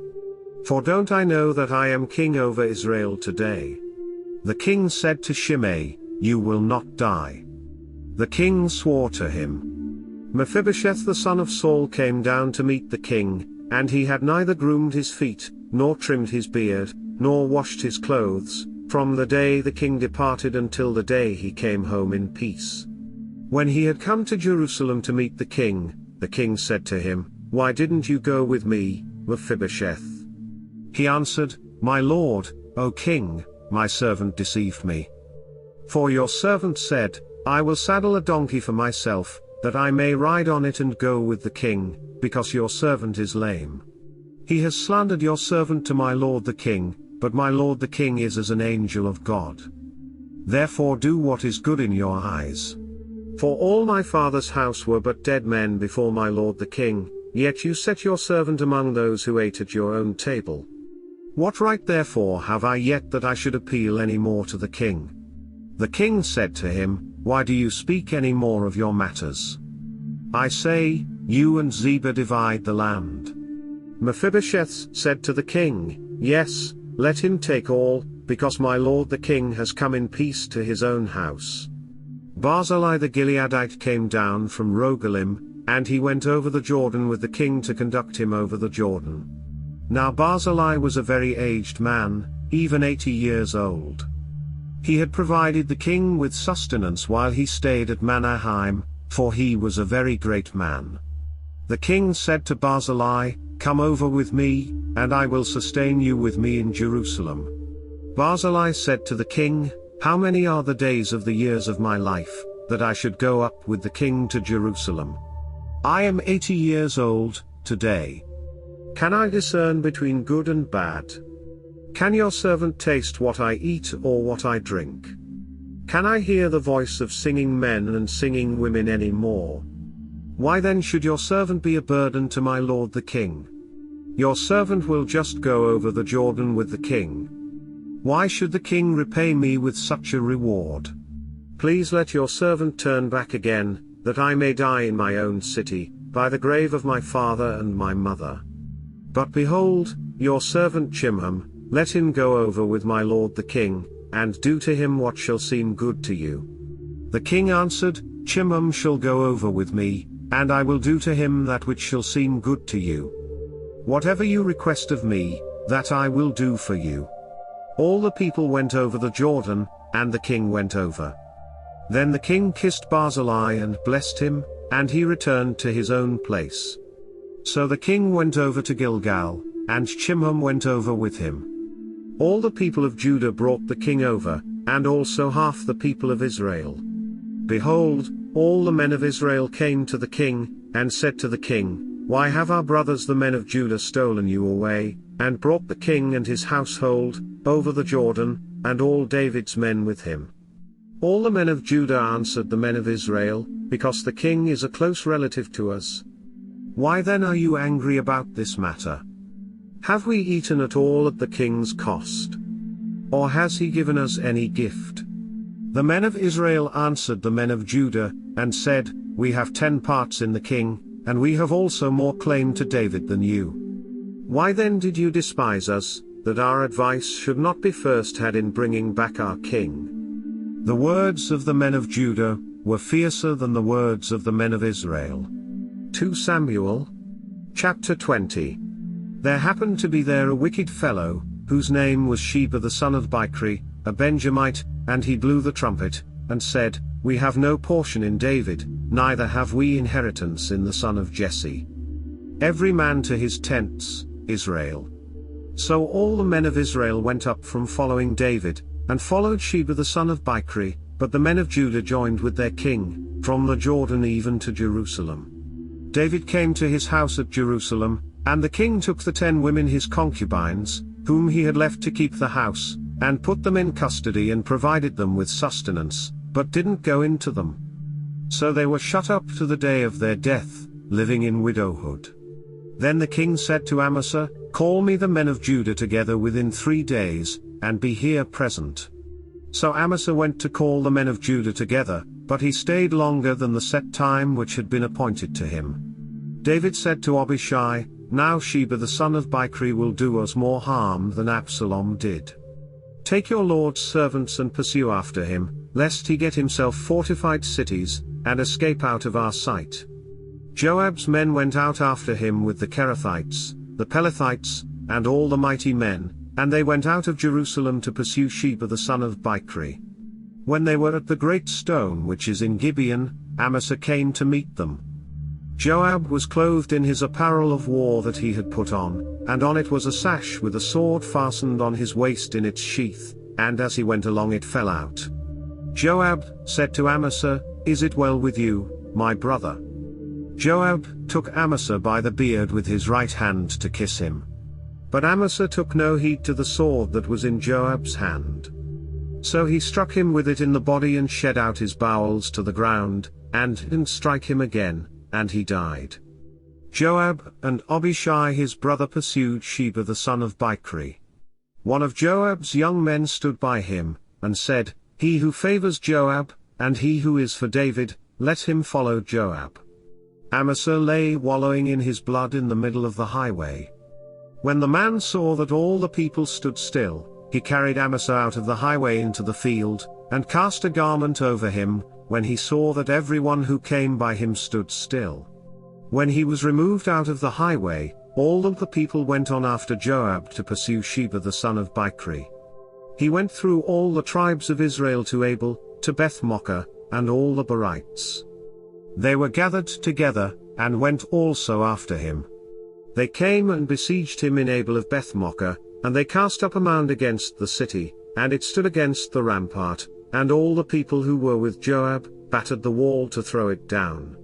For don't I know that I am king over Israel today? The king said to Shimei, You will not die. The king swore to him. Mephibosheth the son of Saul came down to meet the king, and he had neither groomed his feet, nor trimmed his beard, nor washed his clothes, from the day the king departed until the day he came home in peace. When he had come to Jerusalem to meet the king said to him, Why didn't you go with me, Mephibosheth? He answered, My lord, O king, my servant deceived me. For your servant said, I will saddle a donkey for myself, that I may ride on it and go with the king, because your servant is lame. He has slandered your servant to my lord the king, but my lord the king is as an angel of God. Therefore do what is good in your eyes. For all my father's house were but dead men before my lord the king, yet you set your servant among those who ate at your own table. What right therefore have I yet that I should appeal any more to the king? The king said to him, Why do you speak any more of your matters? I say, you and Ziba divide the land. Mephibosheth said to the king, Yes, let him take all, because my lord the king has come in peace to his own house. Barzillai the Gileadite came down from Rogelim, and he went over the Jordan with the king to conduct him over the Jordan. Now Barzillai was a very aged man, even 80 years old. He had provided the king with sustenance while he stayed at Mahanaim, for he was a very great man. The king said to Barzillai, Come over with me, and I will sustain you with me in Jerusalem. Barzillai said to the king, How many are the days of the years of my life, that I should go up with the king to Jerusalem? I am 80 years old, today. Can I discern between good and bad? Can your servant taste what I eat or what I drink? Can I hear the voice of singing men and singing women any more? Why then should your servant be a burden to my lord the king? Your servant will just go over the Jordan with the king. Why should the king repay me with such a reward? Please let your servant turn back again, that I may die in my own city, by the grave of my father and my mother. But behold, your servant Chimham, let him go over with my lord the king, and do to him what shall seem good to you. The king answered, Chimham shall go over with me, and I will do to him that which shall seem good to you. Whatever you request of me, that I will do for you. All the people went over the Jordan, and the king went over. Then the king kissed Barzillai and blessed him, and he returned to his own place. So the king went over to Gilgal, and Chimham went over with him. All the people of Judah brought the king over, and also half the people of Israel. Behold, all the men of Israel came to the king, and said to the king, Why have our brothers the men of Judah stolen you away, and brought the king and his household over the Jordan, and all David's men with him? All the men of Judah answered the men of Israel, Because the king is a close relative to us. Why then are you angry about this matter? Have we eaten at all at the king's cost? Or has he given us any gift? The men of Israel answered the men of Judah, and said, We have 10 parts in the king, and we have also more claim to David than you. Why then did you despise us, that our advice should not be first had in bringing back our king? The words of the men of Judah were fiercer than the words of the men of Israel. 2 Samuel, chapter 20. There happened to be there a wicked fellow, whose name was Sheba the son of Bichri, a Benjamite, and he blew the trumpet, and said, We have no portion in David, neither have we inheritance in the son of Jesse. Every man to his tents, Israel. So all the men of Israel went up from following David, and followed Sheba the son of Bichri, but the men of Judah joined with their king, from the Jordan even to Jerusalem. David came to his house at Jerusalem, and the king took the 10 women his concubines, whom he had left to keep the house, and put them in custody and provided them with sustenance, but didn't go into them. So they were shut up to the day of their death, living in widowhood. Then the king said to Amasa, Call me the men of Judah together within 3 days, and be here present. So Amasa went to call the men of Judah together, but he stayed longer than the set time which had been appointed to him. David said to Abishai, Now Sheba the son of Bichri will do us more harm than Absalom did. Take your lord's servants and pursue after him, lest he get himself fortified cities, and escape out of our sight. Joab's men went out after him with the Kerethites, the Pelethites, and all the mighty men, and they went out of Jerusalem to pursue Sheba the son of Bichri. When they were at the great stone which is in Gibeon, Amasa came to meet them. Joab was clothed in his apparel of war that he had put on, and on it was a sash with a sword fastened on his waist in its sheath, and as he went along it fell out. Joab said to Amasa, Is it well with you, my brother? Joab took Amasa by the beard with his right hand to kiss him. But Amasa took no heed to the sword that was in Joab's hand. So he struck him with it in the body and shed out his bowels to the ground, and didn't strike him again, and he died. Joab and Abishai his brother pursued Sheba the son of Bichri. One of Joab's young men stood by him, and said, He who favors Joab, and he who is for David, let him follow Joab. Amasa lay wallowing in his blood in the middle of the highway. When the man saw that all the people stood still, he carried Amasa out of the highway into the field, and cast a garment over him, when he saw that everyone who came by him stood still. When he was removed out of the highway, all of the people went on after Joab to pursue Sheba the son of Bichri. He went through all the tribes of Israel to Abel, to Beth-Mocha, and all the Berites. They were gathered together, and went also after him. They came and besieged him in Abel of Beth-Mocha, and they cast up a mound against the city, and it stood against the rampart, and all the people who were with Joab battered the wall to throw it down.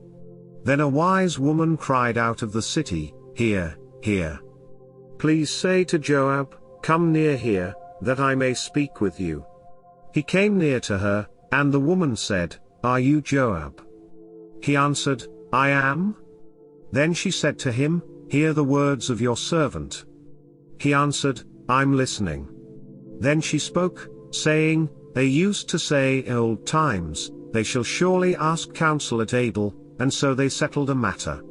Then a wise woman cried out of the city, "Here, here! Please say to Joab, 'Come near here, that I may speak with you.'" He came near to her, and the woman said, "Are you Joab?" He answered, "I am." Then she said to him, "Hear the words of your servant." He answered, "I'm listening." Then she spoke, saying, "They used to say in old times, 'They shall surely ask counsel at Abel,' and so they settled a matter.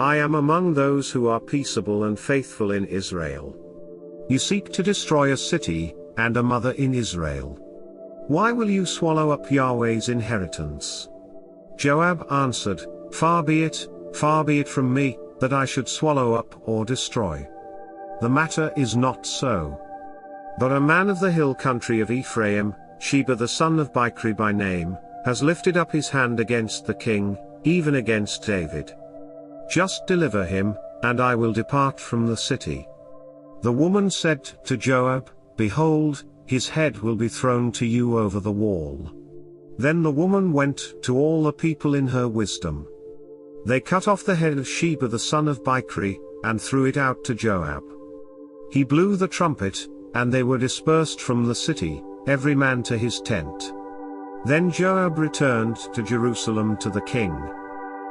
I am among those who are peaceable and faithful in Israel. You seek to destroy a city, and a mother in Israel. Why will you swallow up Yahweh's inheritance?" Joab answered, far be it from me, that I should swallow up or destroy. The matter is not so. But a man of the hill country of Ephraim, Sheba the son of Bichri by name, has lifted up his hand against the king, even against David. Just deliver him, and I will depart from the city. The woman said to Joab, "Behold, his head will be thrown to you over the wall." Then the woman went to all the people in her wisdom. They cut off the head of Sheba the son of Bichri, and threw it out to Joab. He blew the trumpet, and they were dispersed from the city, every man to his tent. Then Joab returned to Jerusalem to the king.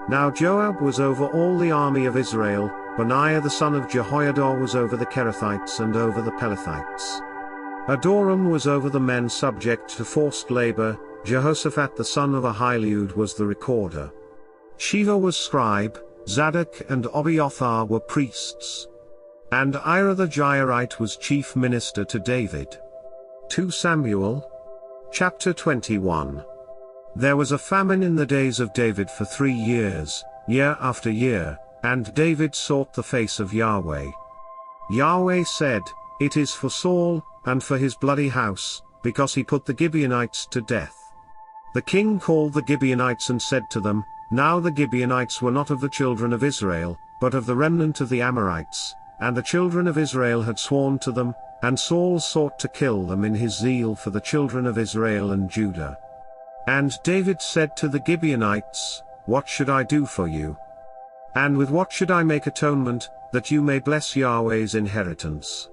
Now Joab was over all the army of Israel, Benaiah the son of Jehoiada was over the Kerethites and over the Pelethites. Adoram was over the men subject to forced labor, Jehoshaphat the son of Ahilud was the recorder. Sheva was scribe, Zadok and Abiathar were priests. And Ira the Jairite was chief minister to David. 2 Samuel chapter 21. There was a famine in the days of David for 3 years, year after year, and David sought the face of Yahweh. Yahweh said, "It is for Saul, and for his bloody house, because he put the Gibeonites to death." The king called the Gibeonites and said to them, "Now the Gibeonites were not of the children of Israel, but of the remnant of the Amorites, and the children of Israel had sworn to them, and Saul sought to kill them in his zeal for the children of Israel and Judah. And David said to the Gibeonites, 'What should I do for you? And with what should I make atonement, that you may bless Yahweh's inheritance?'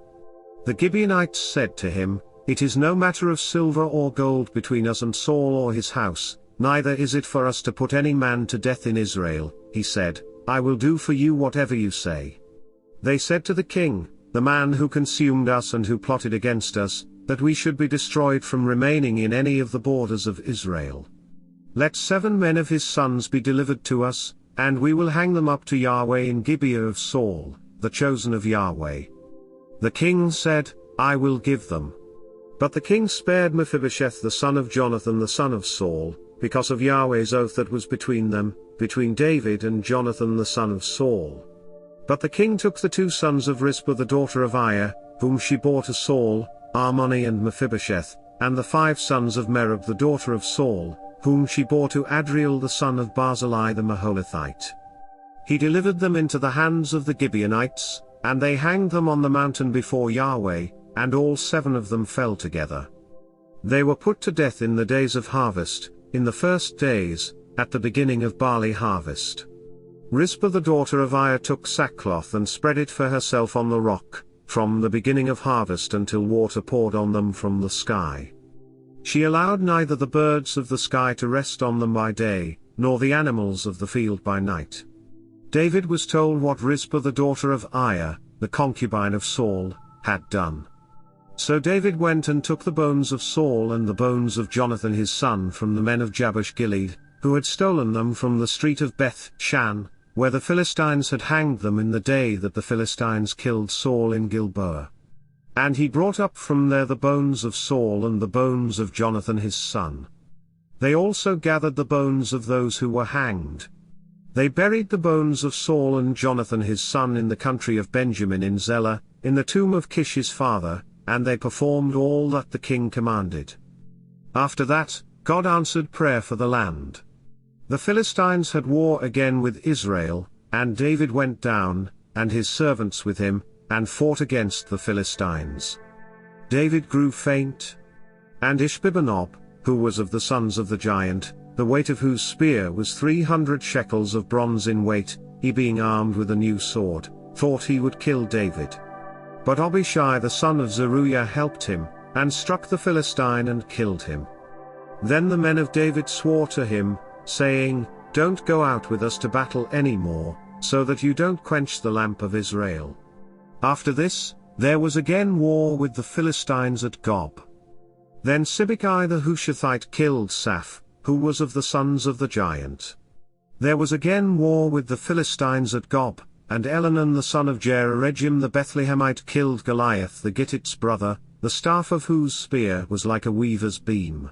The Gibeonites said to him, 'It is no matter of silver or gold between us and Saul or his house, neither is it for us to put any man to death in Israel.' He said, 'I will do for you whatever you say.' They said to the king, 'The man who consumed us and who plotted against us, that we should be destroyed from remaining in any of the borders of Israel. Let 7 men of his sons be delivered to us, and we will hang them up to Yahweh in Gibeah of Saul, the chosen of Yahweh.' The king said, 'I will give them.' But the king spared Mephibosheth the son of Jonathan the son of Saul, because of Yahweh's oath that was between them, between David and Jonathan the son of Saul. But the king took the 2 sons of Rizpah the daughter of Aiah, whom she bore to Saul, Armoni and Mephibosheth, and the 5 sons of Merab the daughter of Saul, whom she bore to Adriel the son of Barzillai the Maholithite. He delivered them into the hands of the Gibeonites, and they hanged them on the mountain before Yahweh, and all 7 of them fell together. They were put to death in the days of harvest, in the first days, at the beginning of barley harvest. Rizpah the daughter of Aiah took sackcloth and spread it for herself on the rock, from the beginning of harvest until water poured on them from the sky. She allowed neither the birds of the sky to rest on them by day, nor the animals of the field by night. David was told what Rizpah the daughter of Aiah, the concubine of Saul, had done. So David went and took the bones of Saul and the bones of Jonathan his son from the men of Jabesh Gilead, who had stolen them from the street of Beth Shan, where the Philistines had hanged them in the day that the Philistines killed Saul in Gilboa. And he brought up from there the bones of Saul and the bones of Jonathan his son. They also gathered the bones of those who were hanged. They buried the bones of Saul and Jonathan his son in the country of Benjamin in Zelah, in the tomb of Kish his father, and they performed all that the king commanded. After that, God answered prayer for the land. The Philistines had war again with Israel, and David went down, and his servants with him, and fought against the Philistines. David grew faint. And Ishbi-benob, who was of the sons of the giant, the weight of whose spear was 300 shekels of bronze in weight, he being armed with a new sword, thought he would kill David. But Abishai the son of Zeruiah helped him, and struck the Philistine and killed him. Then the men of David swore to him, saying, "Don't go out with us to battle any more, so that you don't quench the lamp of Israel." After this, there was again war with the Philistines at Gob. Then Sibbecai the Hushathite killed Saph, who was of the sons of the giant. There was again war with the Philistines at Gob, and Elhanan the son of Jehoiakim the Bethlehemite killed Goliath the Gittite's brother, the staff of whose spear was like a weaver's beam.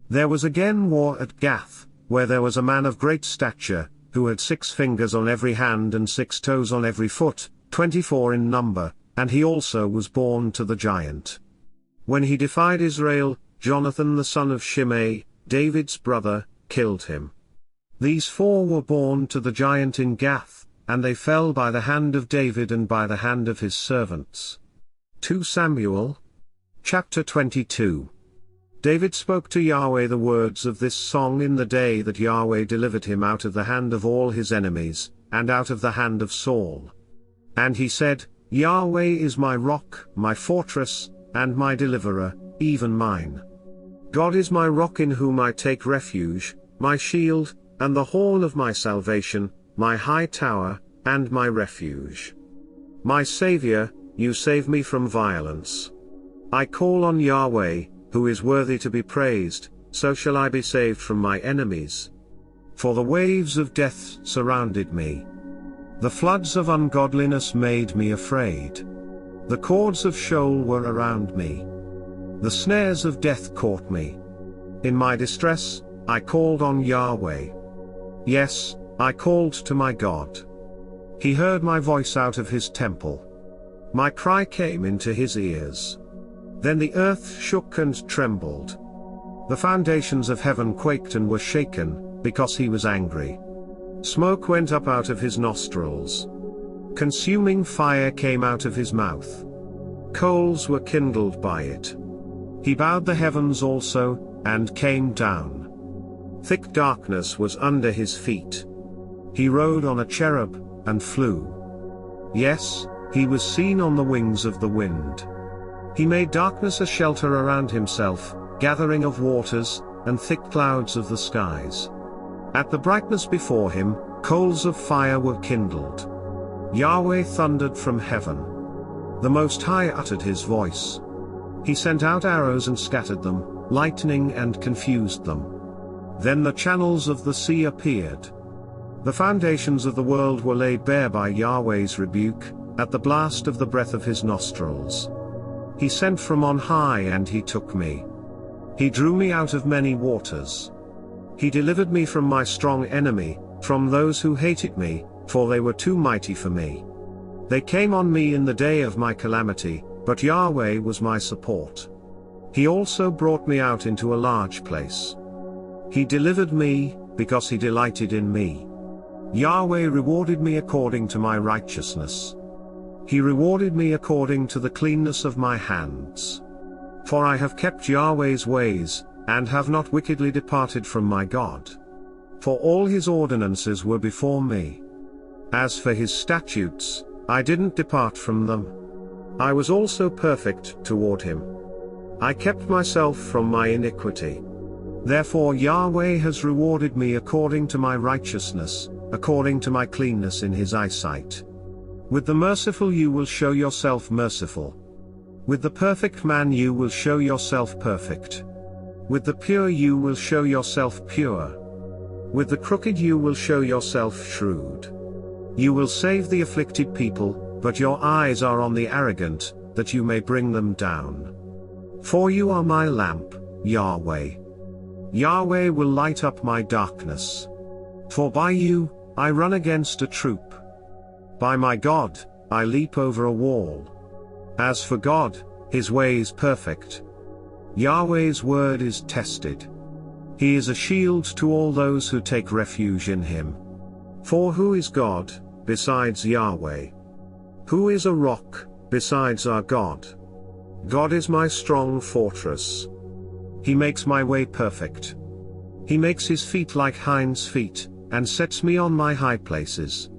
There was again war at Gath, where there was a man of great stature, who had 6 fingers on every hand and 6 toes on every foot, 24 in number, and he also was born to the giant. When he defied Israel, Jonathan the son of Shimei, David's brother, killed him. These 4 were born to the giant in Gath, and they fell by the hand of David and by the hand of his servants. 2 Samuel, chapter 22. David spoke to Yahweh the words of this song in the day that Yahweh delivered him out of the hand of all his enemies, and out of the hand of Saul. And he said, "Yahweh is my rock, my fortress, and my deliverer, even mine. God is my rock in whom I take refuge, my shield, and the horn of my salvation, my high tower, and my refuge. My Saviour, you save me from violence. I call on Yahweh, who is worthy to be praised, so shall I be saved from my enemies. For the waves of death surrounded me. The floods of ungodliness made me afraid. The cords of Sheol were around me. The snares of death caught me. In my distress, I called on Yahweh. Yes, I called to my God. He heard my voice out of his temple. My cry came into his ears. Then the earth shook and trembled. The foundations of heaven quaked and were shaken, because he was angry. Smoke went up out of his nostrils. Consuming fire came out of his mouth. Coals were kindled by it. He bowed the heavens also, and came down. Thick darkness was under his feet. He rode on a cherub, and flew. Yes, he was seen on the wings of the wind. He made darkness a shelter around himself, gathering of waters, and thick clouds of the skies. At the brightness before him, coals of fire were kindled. Yahweh thundered from heaven. The Most High uttered his voice. He sent out arrows and scattered them, lightning and confused them. Then the channels of the sea appeared. The foundations of the world were laid bare by Yahweh's rebuke, at the blast of the breath of his nostrils. He sent from on high and he took me. He drew me out of many waters. He delivered me from my strong enemy, from those who hated me, for they were too mighty for me. They came on me in the day of my calamity, but Yahweh was my support. He also brought me out into a large place. He delivered me, because he delighted in me. Yahweh rewarded me according to my righteousness. He rewarded me according to the cleanness of my hands. For I have kept Yahweh's ways, and have not wickedly departed from my God. For all his ordinances were before me. As for his statutes, I didn't depart from them. I was also perfect toward him. I kept myself from my iniquity. Therefore Yahweh has rewarded me according to my righteousness, according to my cleanness in his eyesight. With the merciful you will show yourself merciful. With the perfect man you will show yourself perfect. With the pure you will show yourself pure. With the crooked you will show yourself shrewd. You will save the afflicted people, but your eyes are on the arrogant, that you may bring them down. For you are my lamp, Yahweh. Yahweh will light up my darkness. For by you, I run against a troop. By my God, I leap over a wall. As for God, his way is perfect. Yahweh's word is tested. He is a shield to all those who take refuge in him. For who is God, besides Yahweh? Who is a rock, besides our God? God is my strong fortress. He makes my way perfect. He makes his feet like hinds' feet, and sets me on my high places.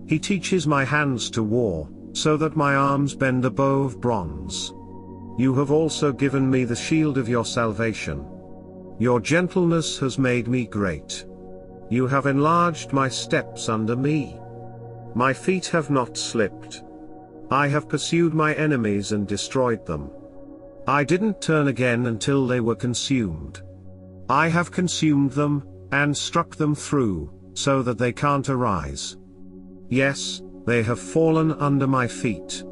He teaches my hands to war, so that my arms bend a bow of bronze. You have also given me the shield of your salvation. Your gentleness has made me great. You have enlarged my steps under me. My feet have not slipped. I have pursued my enemies and destroyed them. I didn't turn again until they were consumed. I have consumed them, and struck them through, so that they can't arise. Yes, they have fallen under my feet.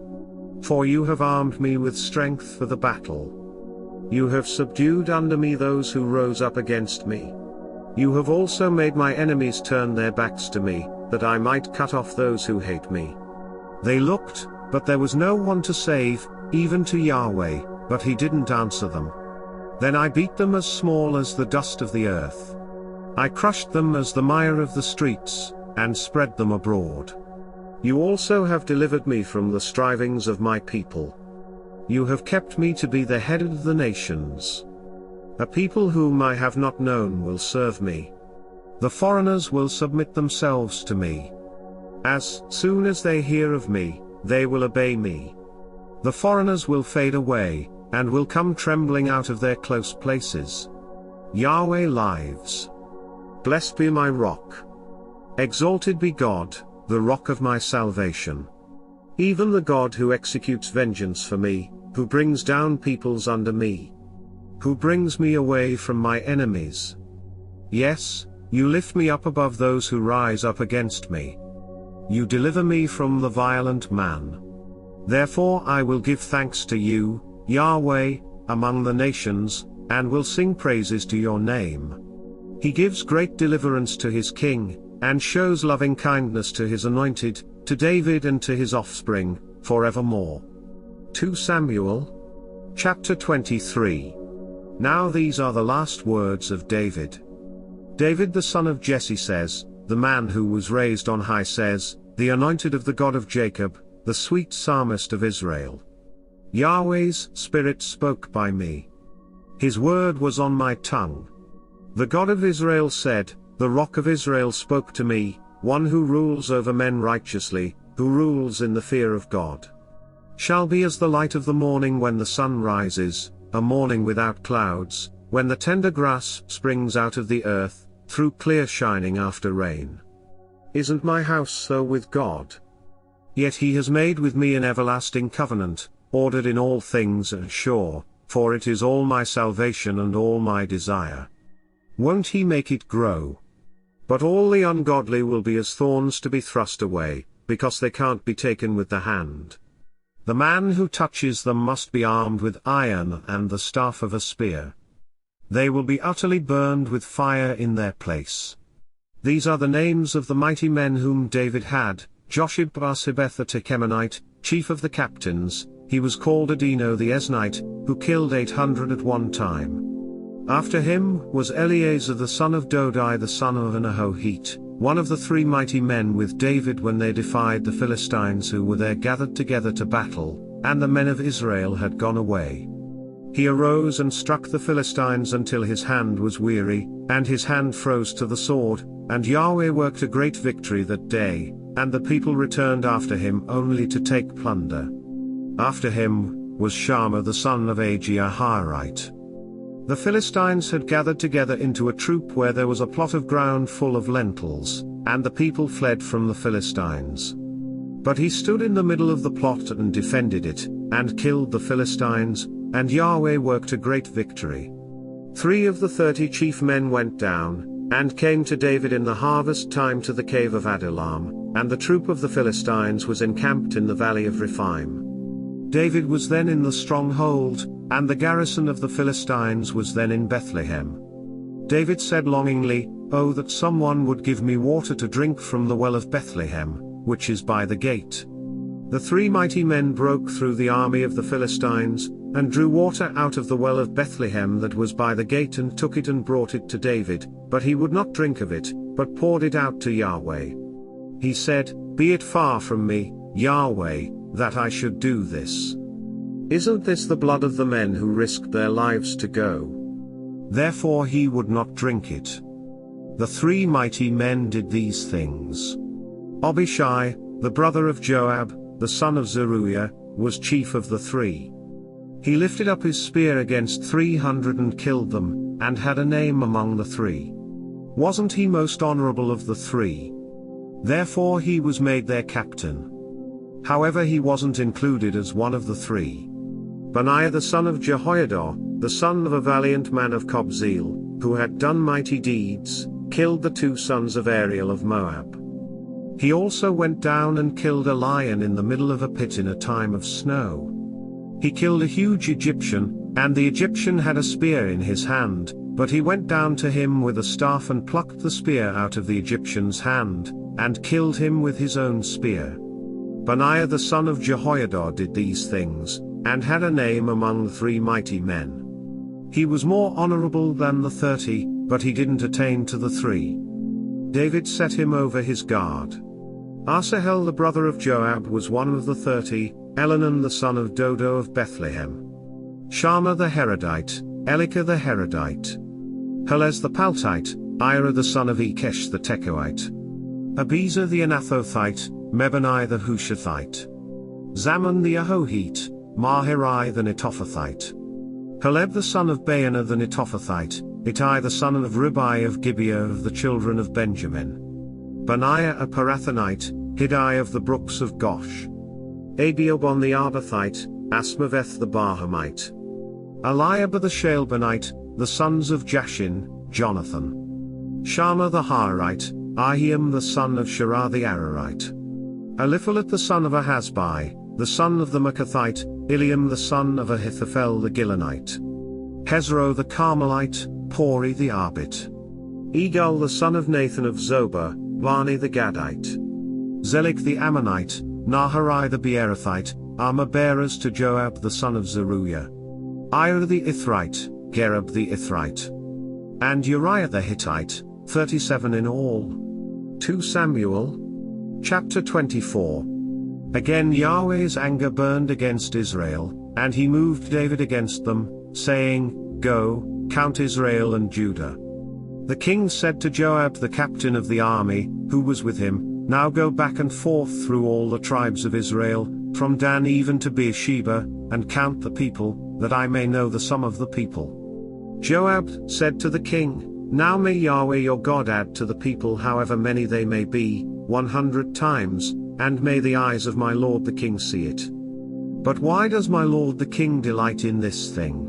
For you have armed me with strength for the battle. You have subdued under me those who rose up against me. You have also made my enemies turn their backs to me, that I might cut off those who hate me. They looked, but there was no one to save, even to Yahweh, but he didn't answer them. Then I beat them as small as the dust of the earth. I crushed them as the mire of the streets, and spread them abroad. You also have delivered me from the strivings of my people. You have kept me to be the head of the nations. A people whom I have not known will serve me. The foreigners will submit themselves to me. As soon as they hear of me, they will obey me. The foreigners will fade away, and will come trembling out of their close places. Yahweh lives. Blessed be my rock. Exalted be God, the rock of my salvation. Even the God who executes vengeance for me, who brings down peoples under me. Who brings me away from my enemies. Yes, you lift me up above those who rise up against me. You deliver me from the violent man. Therefore I will give thanks to you, Yahweh, among the nations, and will sing praises to your name. He gives great deliverance to his king, and shows loving kindness to his anointed, to David and to his offspring, forevermore. 2 Samuel, chapter 23. Now these are the last words of David. David the son of Jesse says, the man who was raised on high says, the anointed of the God of Jacob, the sweet psalmist of Israel. Yahweh's Spirit spoke by me. His word was on my tongue. The God of Israel said, the Rock of Israel spoke to me, one who rules over men righteously, who rules in the fear of God. Shall be as the light of the morning when the sun rises, a morning without clouds, when the tender grass springs out of the earth, through clear shining after rain. Isn't my house so with God? Yet he has made with me an everlasting covenant, ordered in all things and sure, for it is all my salvation and all my desire. Won't he make it grow? But all the ungodly will be as thorns to be thrust away, because they can't be taken with the hand. The man who touches them must be armed with iron and the staff of a spear. They will be utterly burned with fire in their place. These are the names of the mighty men whom David had: Joshib-Basshebeth the Tekemonite, chief of the captains. He was called Adino the Eznite, who killed 800 at one time. After him was Eleazar the son of Dodai the son of Anahohite, one of the 3 mighty men with David when they defied the Philistines who were there gathered together to battle, and the men of Israel had gone away. He arose and struck the Philistines until his hand was weary, and his hand froze to the sword, and Yahweh worked a great victory that day, and the people returned after him only to take plunder. After him was Shammah the son of Agiahite. The Philistines had gathered together into a troop where there was a plot of ground full of lentils, and the people fled from the Philistines. But he stood in the middle of the plot and defended it, and killed the Philistines, and Yahweh worked a great victory. 3 of the 30 chief men went down, and came to David in the harvest time to the cave of Adullam, and the troop of the Philistines was encamped in the valley of Rephaim. David was then in the stronghold, and the garrison of the Philistines was then in Bethlehem. David said longingly, "Oh, that someone would give me water to drink from the well of Bethlehem, which is by the gate." The 3 mighty men broke through the army of the Philistines, and drew water out of the well of Bethlehem that was by the gate and took it and brought it to David, but he would not drink of it, but poured it out to Yahweh. He said, "Be it far from me, Yahweh, that I should do this. Isn't this the blood of the men who risked their lives to go? therefore he would not drink it. The 3 mighty men did these things. Abishai, the brother of Joab, the son of Zeruiah, was chief of the 3. He lifted up his spear against 300 and killed them, and had a name among the 3. Wasn't he most honorable of the 3? Therefore he was made their captain. However, he wasn't included as one of the 3. Benaiah the son of Jehoiada, the son of a valiant man of Kabzeel, who had done mighty deeds, killed the 2 sons of Ariel of Moab. He also went down and killed a lion in the middle of a pit in a time of snow. He killed a huge Egyptian, and the Egyptian had a spear in his hand, but he went down to him with a staff and plucked the spear out of the Egyptian's hand, and killed him with his own spear. Benaiah the son of Jehoiada did these things, and had a name among the 3 mighty men. He was more honorable than the 30, but he didn't attain to the 3. David set him over his guard. Asahel the brother of Joab was one of the 30, Elhanan the son of Dodo of Bethlehem. Shammah the Herodite, Elika the Herodite. Helez the Paltite, Ira the son of Ikesh the Tekoite. Abiezer the Anathothite, Mebani the Hushathite. Zaman the Ahohite, Mahirai the Netophathite. Caleb the son of Baanah the Netophathite, Ittai the son of Ribai of Gibeah of the children of Benjamin. Benaiah a Parathonite, Hiddai of the brooks of Gosh. Abiobon the Arbathite, Asmaveth the Barhamite. Eliab the Shalbonite, the sons of Jashin, Jonathan. Shammah the Harite, Ahiam the son of Shirah the Ararite. Eliphalet the son of Ahasbai, the son of the Maacathite, Iliam the son of Ahithophel the Gilonite. Hezro the Carmelite, Pori the Arbit. Egal the son of Nathan of Zobah, Bani the Gadite. Zelik the Ammonite, Naharai the Beerothite, armor-bearers to Joab the son of Zeruiah. Ira the Ithrite, Gerub the Ithrite. And Uriah the Hittite, 37 in all. 2 Samuel, chapter 24. Again Yahweh's anger burned against Israel, and he moved David against them, saying, Go, count Israel and Judah. The king said to Joab the captain of the army, who was with him, Now go back and forth through all the tribes of Israel, from Dan even to Beersheba, and count the people, that I may know the sum of the people. Joab said to the king, Now may Yahweh your God add to the people however many they may be, 100 times, and may the eyes of my lord the king see it. But why does my lord the king delight in this thing?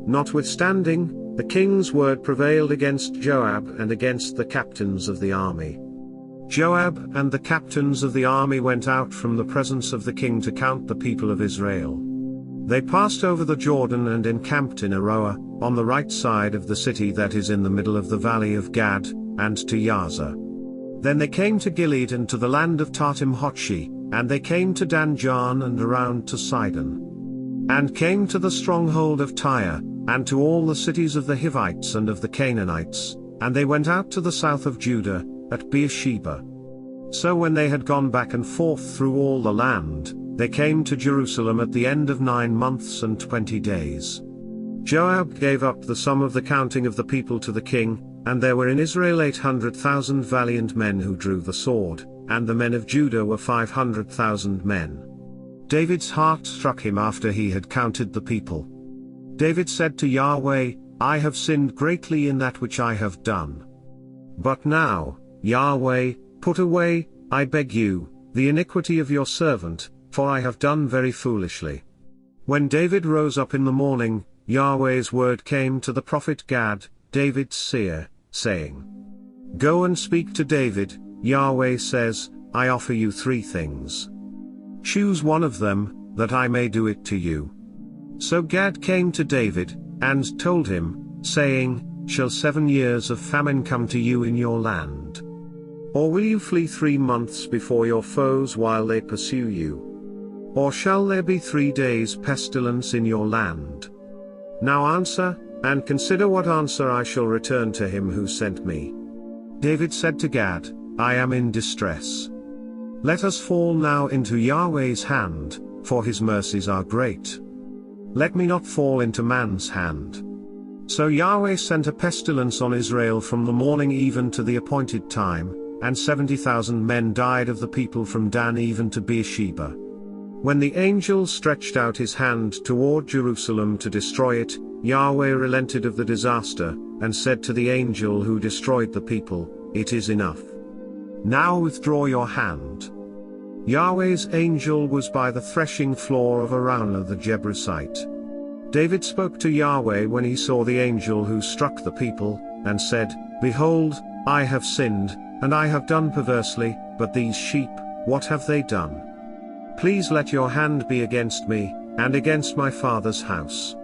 Notwithstanding, the king's word prevailed against Joab and against the captains of the army. Joab and the captains of the army went out from the presence of the king to count the people of Israel. They passed over the Jordan and encamped in Aroah, on the right side of the city that is in the middle of the valley of Gad, and to Yaza. Then they came to Gilead and to the land of Tartim Hotshi, and they came to Danjan and around to Sidon. And came to the stronghold of Tyre, and to all the cities of the Hivites and of the Canaanites, and they went out to the south of Judah, at Beersheba. So when they had gone back and forth through all the land, they came to Jerusalem at the end of 9 months and 20 days. Joab gave up the sum of the counting of the people to the king, and there were in Israel 800,000 valiant men who drew the sword, and the men of Judah were 500,000 men. David's heart struck him after he had counted the people. David said to Yahweh, I have sinned greatly in that which I have done. But now, Yahweh, put away, I beg you, the iniquity of your servant, for I have done very foolishly. When David rose up in the morning, Yahweh's word came to the prophet Gad, David's seer, saying, Go and speak to David. Yahweh says, I offer you 3 things. Choose one of them, that I may do it to you. So Gad came to David, and told him, saying, Shall 7 years of famine come to you in your land? Or will you flee 3 months before your foes while they pursue you? Or shall there be 3 days pestilence in your land? Now answer, and consider what answer I shall return to him who sent me. David said to Gad, I am in distress. Let us fall now into Yahweh's hand, for his mercies are great. Let me not fall into man's hand. So Yahweh sent a pestilence on Israel from the morning even to the appointed time, and 70,000 men died of the people from Dan even to Beersheba. When the angel stretched out his hand toward Jerusalem to destroy it, Yahweh relented of the disaster, and said to the angel who destroyed the people, "It is enough. Now withdraw your hand." Yahweh's angel was by the threshing floor of Araunah the Jebusite. David spoke to Yahweh when he saw the angel who struck the people, and said, "Behold, I have sinned, and I have done perversely, but these sheep, what have they done? Please let your hand be against me, and against my father's house."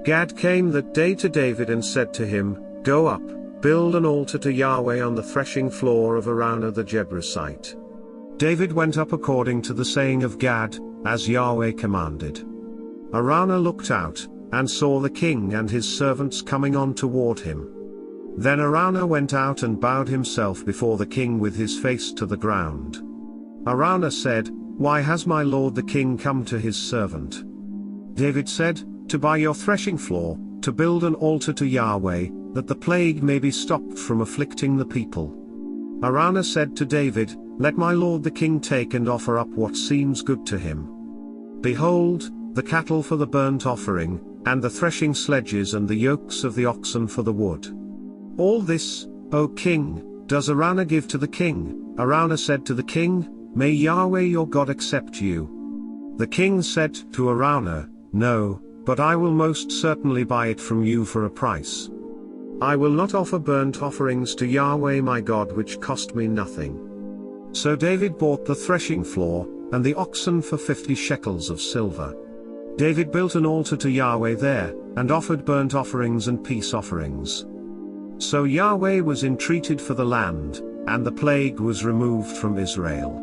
Gad came that day to David and said to him, "Go up, build an altar to Yahweh on the threshing floor of Araunah the Jebusite." David went up according to the saying of Gad, as Yahweh commanded. Araunah looked out, and saw the king and his servants coming on toward him. Then Araunah went out and bowed himself before the king with his face to the ground. Araunah said, "Why has my lord the king come to his servant?" David said, "To buy your threshing floor, to build an altar to Yahweh, that the plague may be stopped from afflicting the people." Araunah said to David, "Let my lord the king take and offer up what seems good to him. Behold, the cattle for the burnt offering, and the threshing sledges and the yokes of the oxen for the wood. All this, O king, does Araunah give to the king." Araunah said to the king, "May Yahweh your God accept you." The king said to Araunah, "No, but I will most certainly buy it from you for a price. I will not offer burnt offerings to Yahweh my God which cost me nothing." So David bought the threshing floor, and the oxen for 50 shekels of silver. David built an altar to Yahweh there, and offered burnt offerings and peace offerings. So Yahweh was entreated for the land, and the plague was removed from Israel.